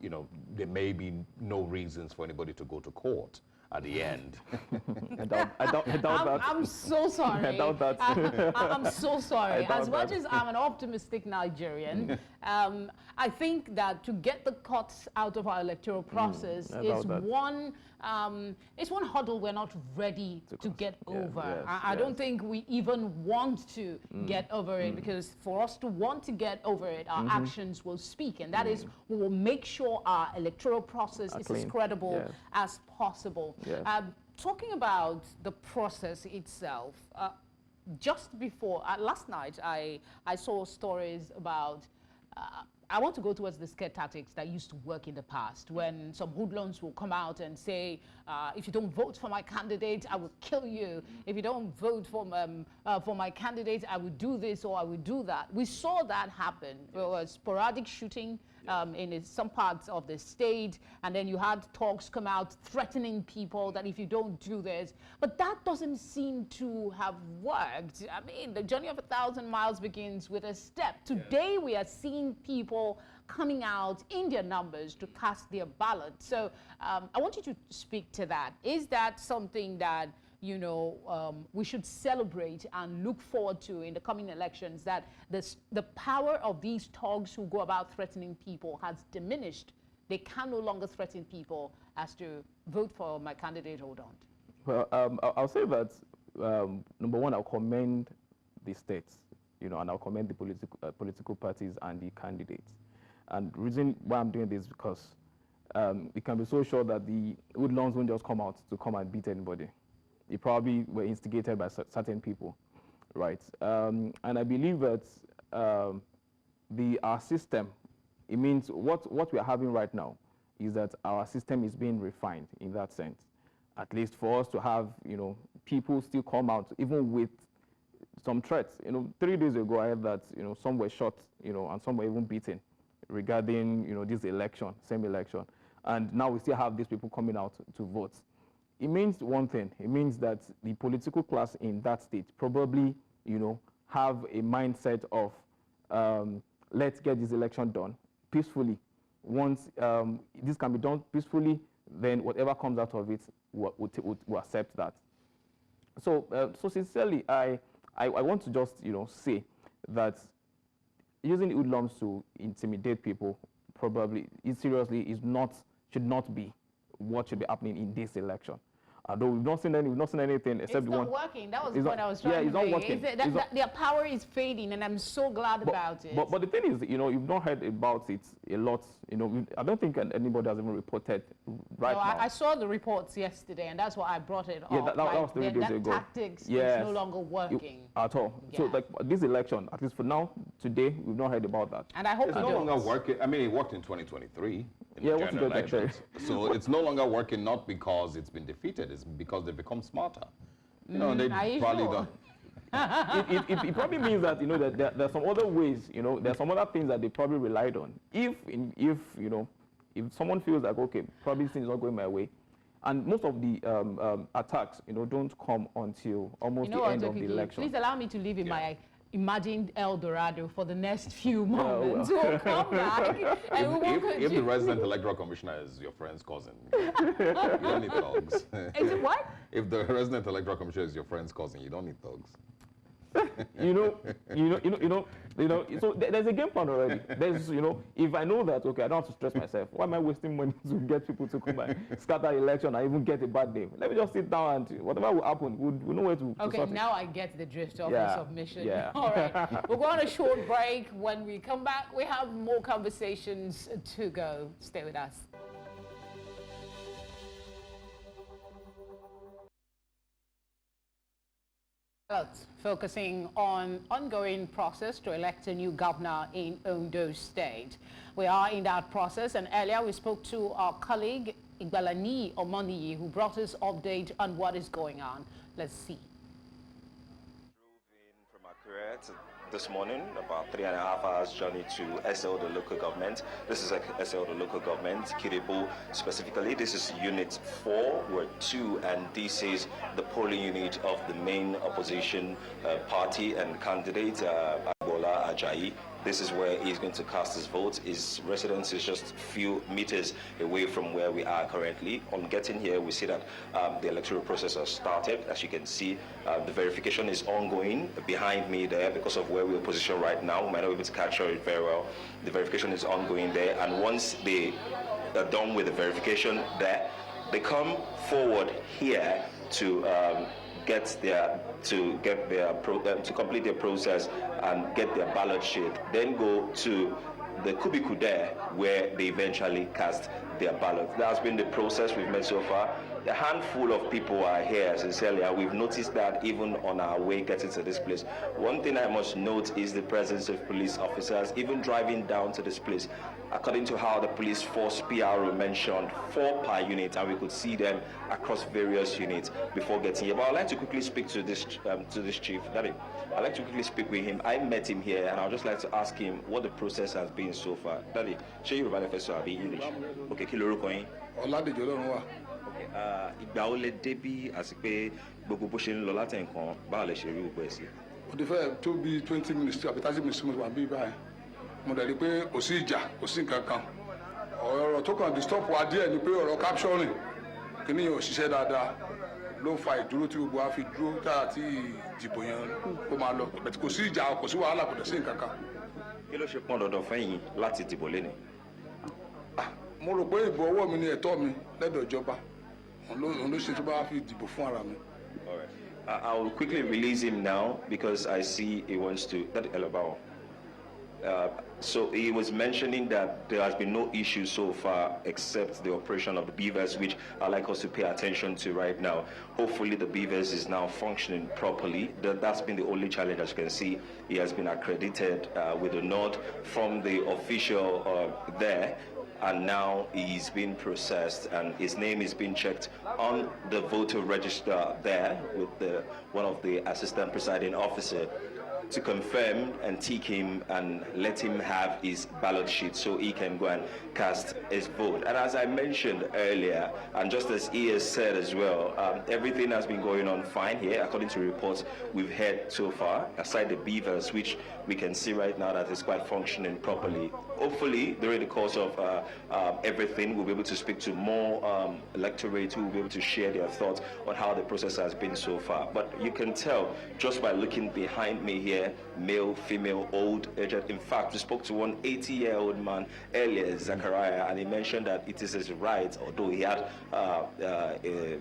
there may be no reasons for anybody to go to court at the end. I doubt that. I'm so sorry. I doubt that. I'm so sorry. As much as I'm an optimistic Nigerian, I think that to get the cuts out of our electoral process is one hurdle we're not ready to get over. I don't think we even want to get over it, because for us to want to get over it, our actions will speak, and that is, we will make sure our electoral process is as credible as possible. Talking about the process itself, just before, last night, I saw stories about, I want to go towards the scare tactics that used to work in the past, when some hoodlums will come out and say, if you don't vote for my candidate, I will kill you. If you don't vote for my candidate, I will do this or I will do that. We saw that happen. There was sporadic shooting in some parts of the state, and then you had talks come out threatening people that if you don't do this. But that doesn't seem to have worked. I mean, the journey of 1,000 miles begins with a step. Today we are seeing people coming out in their numbers to cast their ballot. So I want you to speak to that. Is that something that we should celebrate and look forward to in the coming elections, that the power of these thugs who go about threatening people has diminished? They can no longer threaten people as to vote for my candidate or don't. Well, I'll say that, number one, I'll commend the states, and I'll commend the political parties and the candidates. And the reason why I'm doing this is because we can be so sure that the hoodlums won't just come out to come and beat anybody. They probably were instigated by certain people, right? And I believe that our system, it means what we are having right now is that our system is being refined in that sense. At least for us to have, people still come out, even with some threats. 3 days ago, I heard that, some were shot, and some were even beaten regarding, this election, same election. And now we still have these people coming out to vote. It means one thing. It means that the political class in that state probably, have a mindset of, let's get this election done peacefully. Once this can be done peacefully, then whatever comes out of it, we'll accept that. So, so sincerely, I want to just, say that using the hoodlums to intimidate people probably, should not be what should be happening in this election. Although we've not seen anything except it's not working. That was what I was to trying to say. Yeah, it's not working. Their power is fading, and I'm so glad about it. But the thing is, you've not heard about it a lot. I don't think anybody has even reported now. I saw the reports yesterday, and that's why I brought it up. Yeah, that was 3 days ago. Tactics is no longer working. At all. Yeah. So, like, this election, at least for now, today, we've not heard about that. And I hope it's no longer working. I mean, it worked in 2023 in the general elections. So it's no longer working, not because it's been defeated, it's because they've become smarter. They probably don't. It probably means that that there are some other ways. There are some other things that they probably relied on. If someone feels like, okay, probably things not going my way, and most of the attacks don't come until almost the end of the election. Please allow me to live in my imagined El Dorado for the next few moments. We'll come back and we won't continue. If the resident electoral commissioner is your friend's cousin, you don't need thugs. Is it what? If the resident electoral commissioner is your friend's cousin, you don't need thugs. So there's a game plan already. There's, if I know that, okay, I don't have to stress myself. Why am I wasting money to get people to come and scatter the election and even get a bad name? Let me just sit down and whatever will happen, we'll know where to Okay, now I get the drift of the submission. Yeah. All right, we'll go on a short break. When we come back, we have more conversations to go. Stay with us. Focusing on ongoing process to elect a new governor in Ondo State. We are in that process, and earlier we spoke to our colleague Igbalani Omoniyi, who brought us update on what is going on. Let's see. Drove in from Accra this morning, about 3.5 hours journey to SL, the local government. This is SL, the local government, Kirebo specifically. This is Unit 4, Ward 2, and this is the polling unit of the main opposition party and candidate, Agbola Ajayi. This is where he's going to cast his vote. His residence is just a few meters away from where we are currently. On getting here, we see that the electoral process has started. As you can see, the verification is ongoing behind me there because of where we're positioned right now. We might not be able to capture it very well. The verification is ongoing there, and once they are done with the verification there, they come forward here to complete their process and get their ballot sheet, then go to the cubicle there where they eventually cast their ballot. That's been the process we've made so far. A handful of people are here sincerely, and we've noticed that even on our way getting to this place. One thing I must note is the presence of police officers, even driving down to this place. According to how the police force PRO mentioned, 4 per unit, and we could see them across various units before getting here. But I'd like to quickly speak to this chief. Daddy, I'd like to quickly speak with him. I met him here, and I'd just like to ask him what the process has been so far. Daddy, show you about the first one, English. Okay, kí lorúkọ yín? Ọládèjì Ọlọ́run wà. Okay, ìgbà wo lẹ débí àti pé gbogbo bó ṣe ń lọ láti nǹkan báwo lẹ ṣe rí gbogbo ẹ̀ sí? Ó ti fẹ́ tó bí 20 minutes àbí 30 minutes mo wà bí báyìí. Mo dẹ̀ rí pé kò sí ìjà, kò sí nǹkan kan. Ọ̀rọ̀ tó kàn disturb wa díẹ̀ ni pé ọ̀rọ̀ capturing kìíní yẹn ò ṣiṣẹ́ dáadáa ló fa ìdúró tí gbogbo wa fi dúró tára tí ìdìbò yẹn kó máa lọ. Bẹ̀tẹ̀ kò sí ìjà, kò sí wàhálà, kò dẹ̀ sí nǹkan kan. Kí ló ṣe pọn dandan fẹ́yìn láti dìbò lénìí? Mo rò pé ìbò ọwọ́ mi ni ẹ̀tọ́ mi lẹ́dọ̀ ìjọba. Ondo State tó bá fi dìbò fún ara mi. All right. I'll quickly release him now because I see he wants to. So he was mentioning that there has been no issue so far except the operation of the beavers, which I'd like us to pay attention to right now. Hopefully the beavers is now functioning properly. That's been the only challenge. As you can see, he has been accredited with a nod from the official there. And now he's being processed and his name is being checked on the voter register there with one of the assistant presiding officer to confirm and tick him and let him have his ballot sheet so he can go and cast his vote. And as I mentioned earlier, and just as he has said as well, everything has been going on fine here according to reports we've heard so far, aside the beavers, which we can see right now that is quite functioning properly. Hopefully, during the course of everything, we'll be able to speak to more electorate who will be able to share their thoughts on how the process has been so far. But you can tell just by looking behind me here, male, female, old, aged. In fact, we spoke to one 80-year-old man earlier, Zachariah, and he mentioned that it is his right, although he had a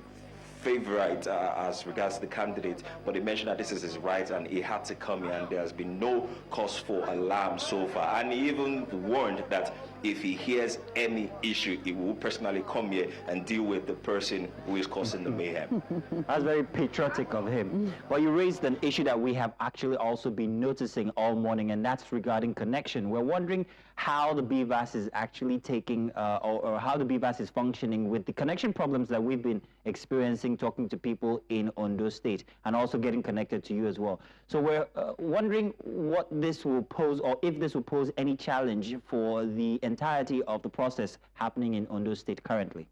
favorite as regards the candidate, but he mentioned that this is his right and he had to come here and there has been no cause for alarm so far. And he even warned that if he hears any issue, he will personally come here and deal with the person who is causing the mayhem. That's very patriotic of him. But you raised an issue that we have actually also been noticing all morning, and that's regarding connection. We're wondering how the BVAS is actually taking, or how the BVAS is functioning with the connection problems that we've been experiencing talking to people in Ondo State, and also getting connected to you as well. So we're wondering what this will pose, or if this will pose any challenge for the entirety of the process happening in Ondo State currently.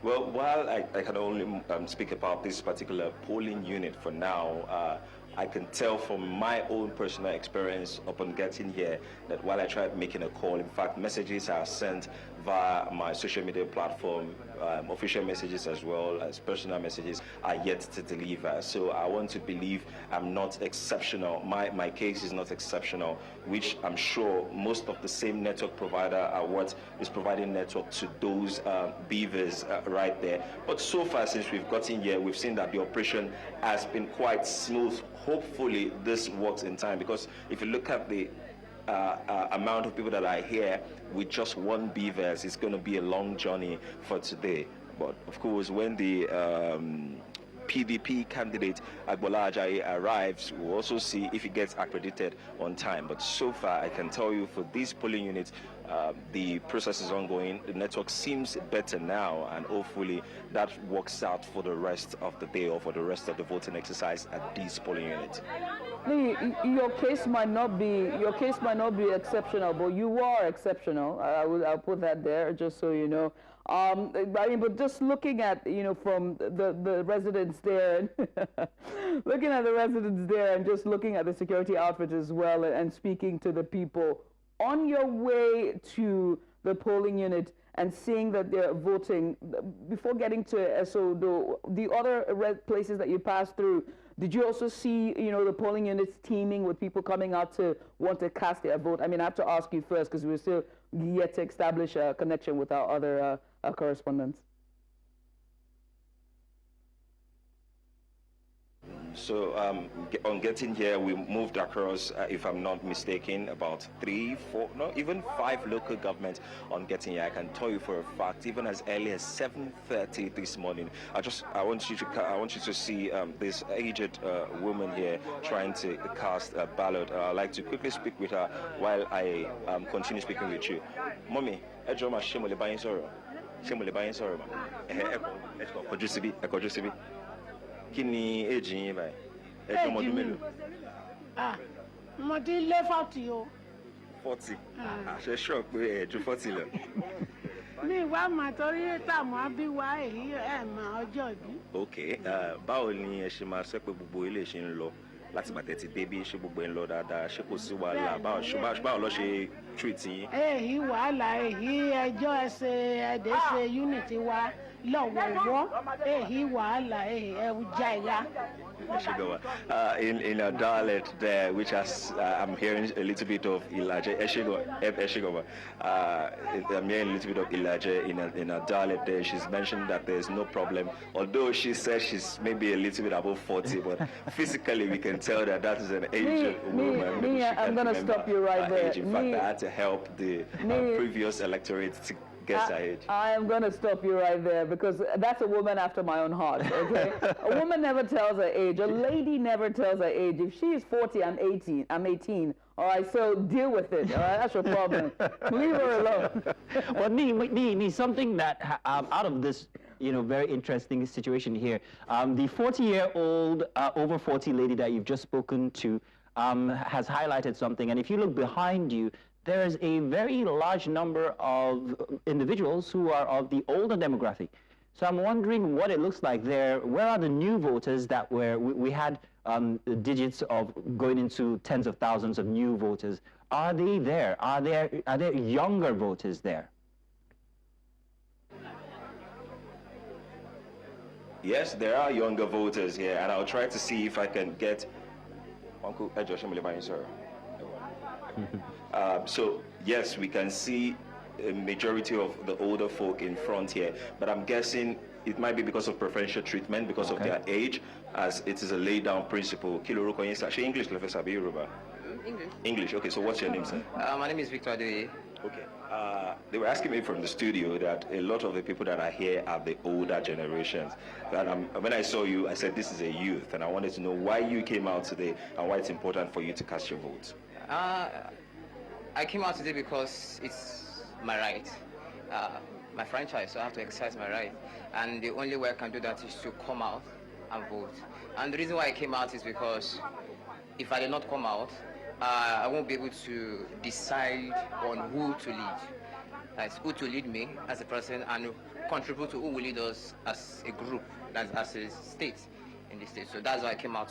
Well, while I can only speak about this particular polling unit for now, I can tell from my own personal experience upon getting here that while I tried making a call, in fact, messages are sent via my social media platform, official messages as well as personal messages are yet to deliver. So I want to believe I'm not exceptional. My case is not exceptional, which I'm sure most of the same network provider are what is providing network to those beavers right there. But so far since we've gotten here, we've seen that the operation has been quite smooth. Hopefully this works in time, because if you look at the amount of people that are here with just one beavers, it's going to be a long journey for today. But of course, when the PDP candidate Ogbonmwan arrives, we'll also see if he gets accredited on time. But so far, I can tell you for these polling units, the process is ongoing. The network seems better now, and hopefully that works out for the rest of the day or for the rest of the voting exercise at these polling units. Your case might not be exceptional, but you are exceptional. I'll put that there just so you know. I mean, but just looking at, from the residents there, looking at the residents there, and just looking at the security outfit as well, and speaking to the people on your way to the polling unit and seeing that they're voting, before getting to SO, the other places that you passed through, did you also see, the polling units teeming with people coming out to want to cast their vote? I mean, I have to ask you first, because we're still yet to establish a connection with our other correspondents. So on getting here, we moved across, if I'm not mistaken, about 3, 4, no, even 5 local governments on getting here. I can tell you for a fact, even as early as 7:30 this morning. I want you to see this aged woman here trying to cast a ballot. I'd like to quickly speak with her while I continue speaking with you. Mommy, kí ni age yín báyìí? Ẹ jẹ́ ọmọ ọdún mélòó? Mo ti lé 40 o. 40? Ṣé sure pé ẹ ju 40 lọ? Mi wá mà torí tàmọ́ bí wá èyí mà ọjọ́ ìbí. Okay, báwo ni ẹ ṣe máa sọ pé gbogbo ilé ṣe ń lọ láti bàtẹ́ ti débí, ṣé gbogbo ẹ̀ ń lọ dáadáa, ṣé kò sí wàhálà, báwo lọ ṣe treat yín? Èyí wàhálà èyí ẹjọ́ ẹsẹ̀ ẹ̀dẹ́sẹ̀ unity wa lọ́wọ́wọ́ èyí wàhálà èyí ẹ̀wù jáìlá. In a dialect there, which I'm hearing a little bit of Ilaje, I'm hearing a little bit of Ilaje in a dialect there. She's mentioned that there's no problem, although she says she's maybe a little bit above 40, but physically we can tell that that is an aged woman. I'm going to stop you right there. In fact, I had to help the previous electorate to guess her age. I am going to stop you right there because that's a woman after my own heart, okay? A woman never tells her age. A lady never tells her age. If she is 40, I'm 18. All right, so deal with it. All right, that's your problem. Leave her alone. Well, Nee, something that out of this, very interesting situation here, the 40-year-old, over 40 lady that you've just spoken to has highlighted something. And if you look behind you, there is a very large number of individuals who are of the older demographic. So I'm wondering what it looks like there. Where are the new voters that we had digits of going into tens of thousands of new voters? Are they there? Are there younger voters there? Yes, there are younger voters here, and I'll try to see if I can get Uncle sir. So yes, we can see a majority of the older folk in front here, but I'm guessing it might be because of preferential treatment, because of their age, as it is a laid-down principle. English, English. Okay, so what's your name, sir? My name is Victor Adoye. Okay. They were asking me from the studio that a lot of the people that are here are the older generations. And when I saw you, I said this is a youth, and I wanted to know why you came out today and why it's important for you to cast your vote. I came out today because it's my right, my franchise, so I have to exercise my right. And the only way I can do that is to come out and vote. And the reason why I came out is because if I did not come out, I won't be able to decide on who to lead. That's who to lead me as a person and contribute to who will lead us as a group, as a state in the state. So that's why I came out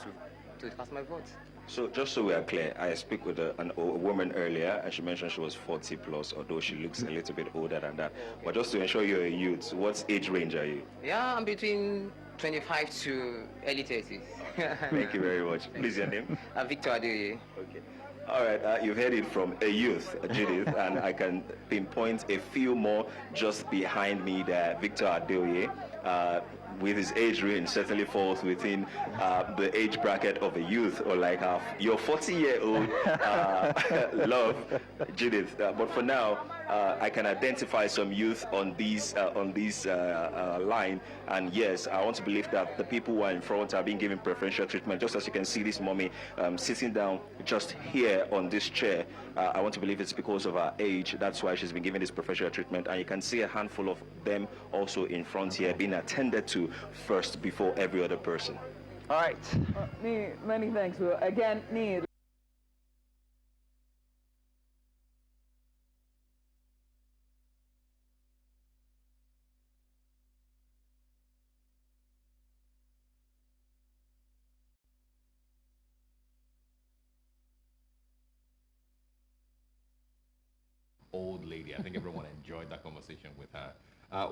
to cast my vote. So just so we are clear, I speak with a woman earlier, and she mentioned she was 40 plus, although she looks a little bit older than that. But just to ensure you're a youth, what age range are you? Yeah, I'm between 25 to early 30s. Thank you very much. Please, your name? Victor Adoye. Okay. All right, you've heard it from a youth, Judith, and I can pinpoint a few more just behind me there. Victor Adoye, with his age range, certainly falls within the age bracket of a youth, or like your 40-year-old love, Judith. But for now, I can identify some youth on these line, and yes, I want to believe that the people who are in front are being given preferential treatment. Just as you can see this mommy sitting down just here on this chair, I want to believe it's because of her age. That's why she's been given this preferential treatment, and you can see a handful of them also in front here being attended to first before every other person. All right. Many thanks, Will. Again, old lady. I think everyone enjoyed that conversation with her.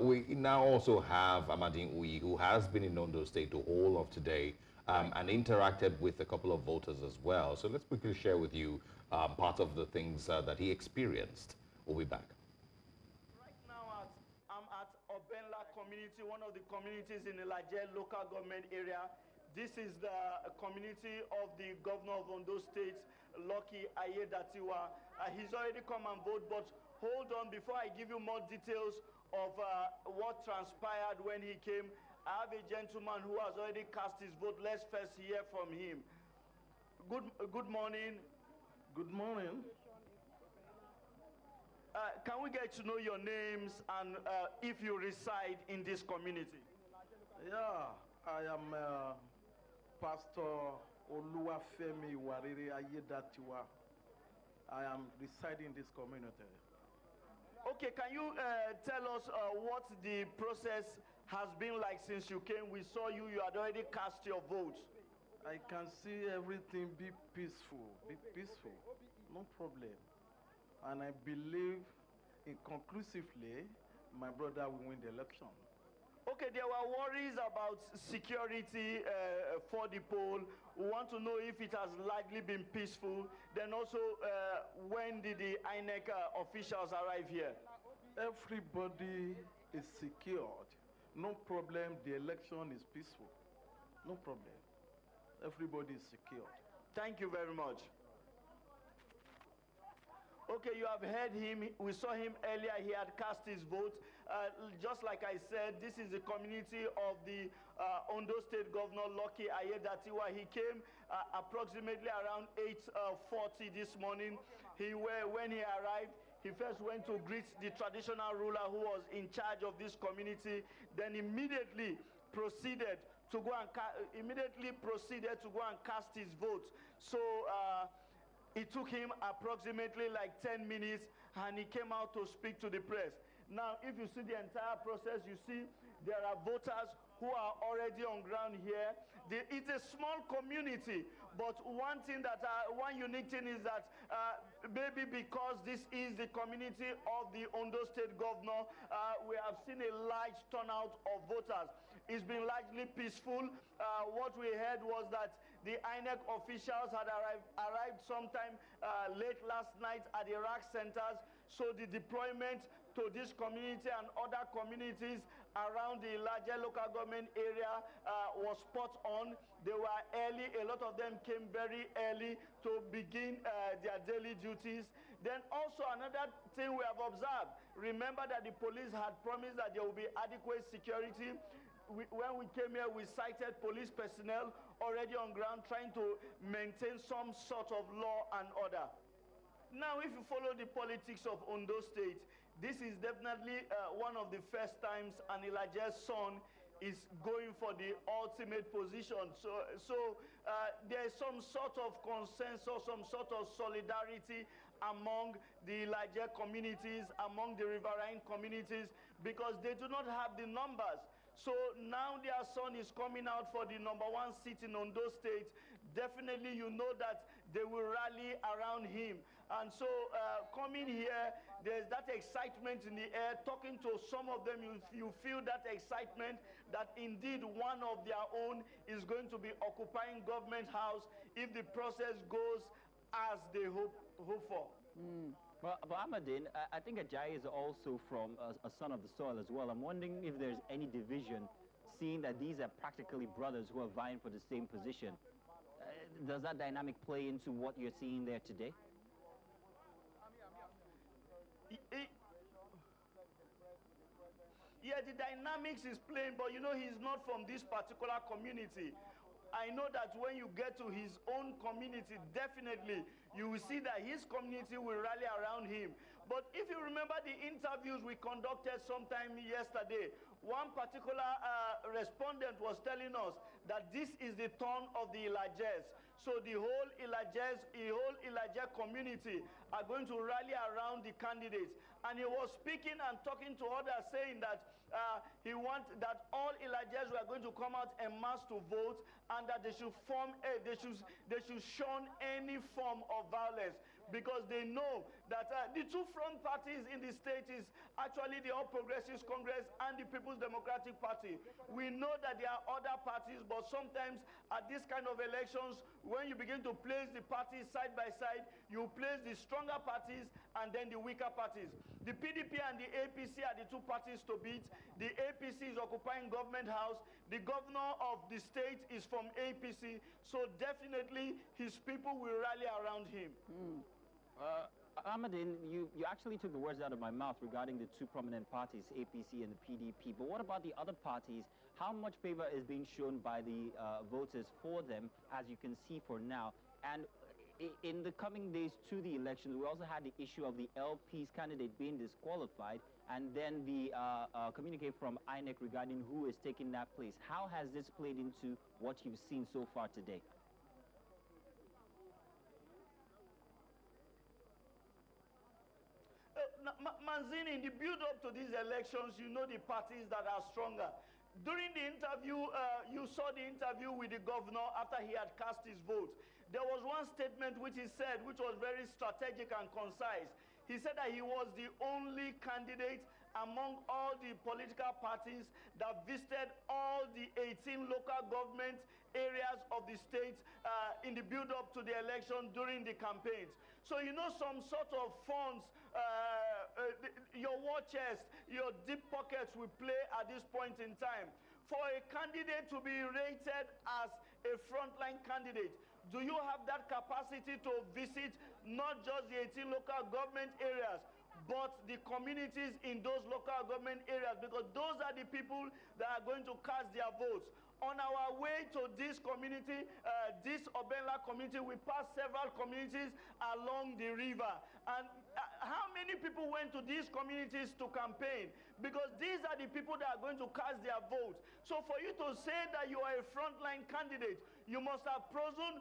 We now also have Amadine Uyi, who has been in Ondo State the whole of today and interacted with a couple of voters as well. So let's quickly share with you part of the things that he experienced. We'll be back. Right now, I'm at Obenla community, one of the communities in the Ezeikwe local government area. This is the community of the governor of Ondo State, Lucky Ayedatiwa. He's already come and vote, but hold on, before I give you more details of what transpired when he came, I have a gentleman who has already cast his vote. Let's first hear from him. Good morning. Good morning. Can we get to know your names and if you reside in this community? Yeah, I am Pastor Oluwafemi Wariri Ayedatiwa. I am residing in this community. Okay, can you tell us what the process has been like since you came? We saw you had already cast your vote. I can see everything be peaceful, no problem. And I believe conclusively my brother will win the election. Okay, there were worries about security for the poll. We want to know if it has largely been peaceful. Then also, when did the INEC officials arrive here? Everybody is secured. No problem, the election is peaceful. No problem. Everybody is secured. Thank you very much. Okay, you have heard him. We saw him earlier. He had cast his vote. Just like I said, this is the community of the Ondo State Governor, Lucky Ayedatiwa. He came approximately around 8:40 this morning. When he arrived, he first went to greet the traditional ruler who was in charge of this community, then immediately proceeded to go and cast his vote. So it took him approximately like 10 minutes, and he came out to speak to the press. Now, if you see the entire process, you see there are voters who are already on ground here. It's a small community, but one unique thing is that maybe because this is the community of the Ondo State Governor, we have seen a large turnout of voters. It's been largely peaceful. What we heard was that the INEC officials had arrived sometime late last night at the rack centers, so the deployment to this community and other communities around the larger local government area was spot on. They were early. A lot of them came very early to begin their daily duties. Then also another thing we have observed, remember that the police had promised that there will be adequate security. When we came here, we cited police personnel already on ground trying to maintain some sort of law and order. Now, if you follow the politics of Ondo State, this is definitely one of the first times an Elijah's son is going for the ultimate position. So there is some sort of consensus, some sort of solidarity among the Elijah communities, among the riverine communities, because they do not have the numbers. So now their son is coming out for the #1 seat in Ondo State. Definitely, you know that they will rally around him. And so coming here, there's that excitement in the air. Talking to some of them, you feel that excitement that indeed one of their own is going to be occupying government house if the process goes as they hope for. Well, but Ahmadine, I think Ajayi is also from a son of the soil as well. I'm wondering if there's any division, seeing that these are practically brothers who are vying for the same position. Does that dynamic play into what you're seeing there today? Yeah, the dynamics is playing, but you know, he's not from this particular community. I know that when you get to his own community, definitely you will see that his community will rally around him. But if you remember the interviews we conducted sometime yesterday, one particular respondent was telling us that this is the turn of the Elijahs. So the whole Elijah community are going to rally around the candidates. And he was speaking and talking to others, saying that he wants that all Elijahs were going to come out en masse to vote, and that they should shun any form of violence, because they know that the two front parties in the state is actually the All Progressives Congress and the People's Democratic Party. We know that there are other parties, but sometimes at this kind of elections, when you begin to place the parties side by side, you place the stronger parties and then the weaker parties. The PDP and the APC are the two parties to beat. The APC is occupying government house. The governor of the state is from APC, so definitely his people will rally around him. Ahmadine, you actually took the words out of my mouth regarding the two prominent parties, APC and the PDP. But what about the other parties? How much favor is being shown by the voters for them, as you can see for now? And in the coming days to the elections, we also had the issue of the LP's candidate being disqualified, and then the communique from INEC regarding who is taking that place. How has this played into what you've seen so far today? Manzini, in the build-up to these elections, you know the parties that are stronger. During the interview, you saw the interview with the governor after he had cast his vote. There was one statement which he said, which was very strategic and concise. He said that he was the only candidate among all the political parties that visited all the 18 local government areas of the state in the build-up to the election during the campaigns. So you know some sort of funds, your war chest, your deep pockets will play at this point in time. For a candidate to be rated as a frontline candidate, do you have that capacity to visit not just the 18 local government areas, but the communities in those local government areas? Because those are the people that are going to cast their votes. On our way to this community, this Obenla community, we passed several communities along the river. And how many people went to these communities to campaign? Because these are the people that are going to cast their votes. So for you to say that you are a frontline candidate, you must have proven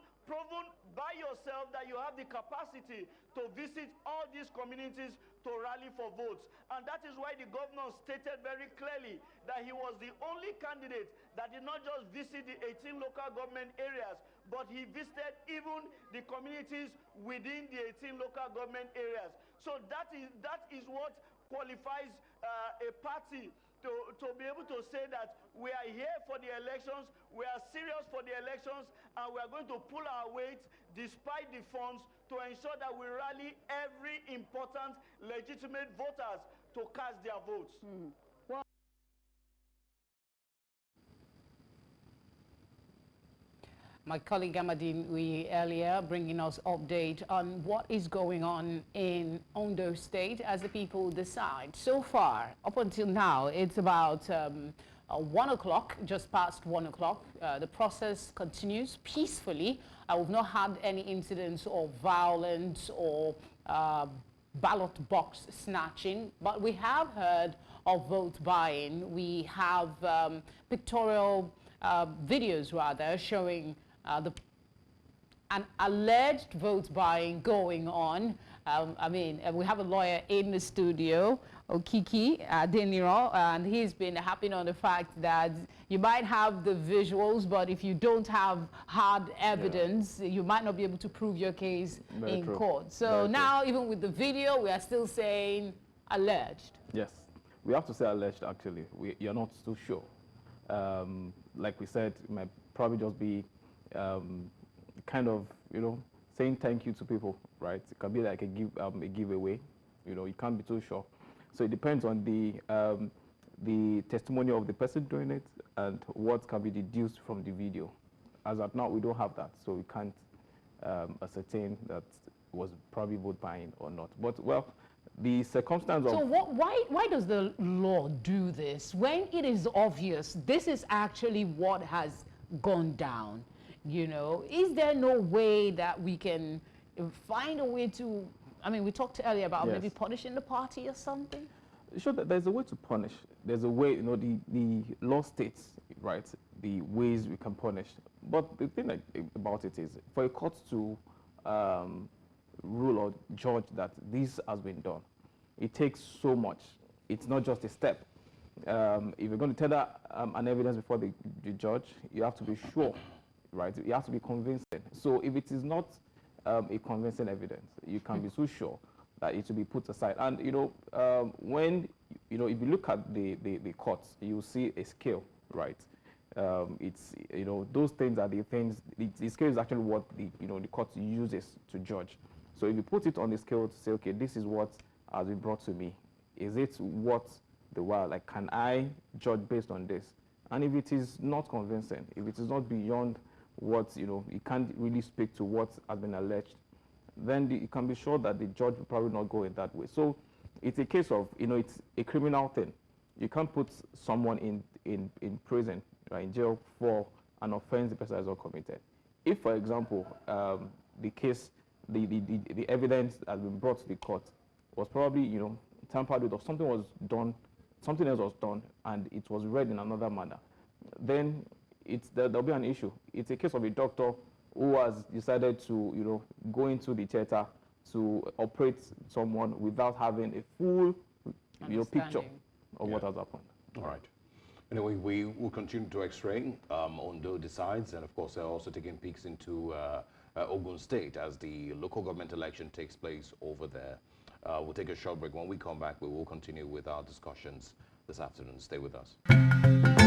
by yourself that you have the capacity to visit all these communities to rally for votes. And that is why the governor stated very clearly that he was the only candidate that did not just visit the 18 local government areas, but he visited even the communities within the 18 local government areas. So that is what qualifies a party to be able to say that we are here for the elections, we are serious for the elections, and we are going to pull our weight despite the funds to ensure that we rally every important legitimate voters to cast their votes. My colleague Amadine, we earlier bringing us update on what is going on in Ondo State as the people decide. So far, up until now, it's about 1 o'clock, just past 1 o'clock. The process continues peacefully. We've not had any incidents of violence or ballot box snatching, but we have heard of vote buying. We have pictorial videos, rather, showing an alleged vote buying going on. I mean, we have a lawyer in the studio, Okiki Adeniro, and he's been harping on the fact that you might have the visuals, but if you don't have hard evidence, you might not be able to prove your case in court. So now, even with the video, we are still saying alleged. Yes, we have to say alleged, actually. You're not too sure. Like we said, it might probably just be kind of, saying thank you to people, right? It can be like a giveaway. You can't be too sure. So it depends on the testimony of the person doing it and what can be deduced from the video. As of now, we don't have that, so we can't ascertain that it was probably vote buying or not. But well, the circumstance of... So why does the law do this when it is obvious this is actually what has gone down? Is there no way that we can find a way to, I mean, we talked earlier about maybe punishing the party or something? Sure, there's a way to punish. There's a way, the law states, right, the ways we can punish. But the thing about it is, for a court to rule or judge that this has been done, it takes so much. It's not just a step. If you're going to tender an evidence before the judge, you have to be sure, right? You have to be convincing. So if it is not a convincing evidence, you can be so sure that it will be put aside. And when if you look at the courts, you see a scale, right? It's those things are the things. The scale is actually what the court uses to judge. So if you put it on the scale to say, okay, this is what has been brought to me, is it what the while, like, can I judge based on this? And if it is not convincing, if it is not beyond what, you can't really speak to what has been alleged, then you can be sure that the judge will probably not go in that way. So it's a case of, it's a criminal thing. You can't put someone in prison, right, in jail for an offense the person has not committed. If, for example, the case, the evidence has been brought to the court was probably, tampered with, or something else was done, and it was read in another manner, then there'll be an issue. It's a case of a doctor who has decided to, go into the theater to operate someone without having a full, picture of what has happened. All right. Anyway, we will continue to X-ray Ondo decides, and of course, they're also taking peeks into Ogun State as the local government election takes place over there. We'll take a short break. When we come back, we will continue with our discussions this afternoon. Stay with us.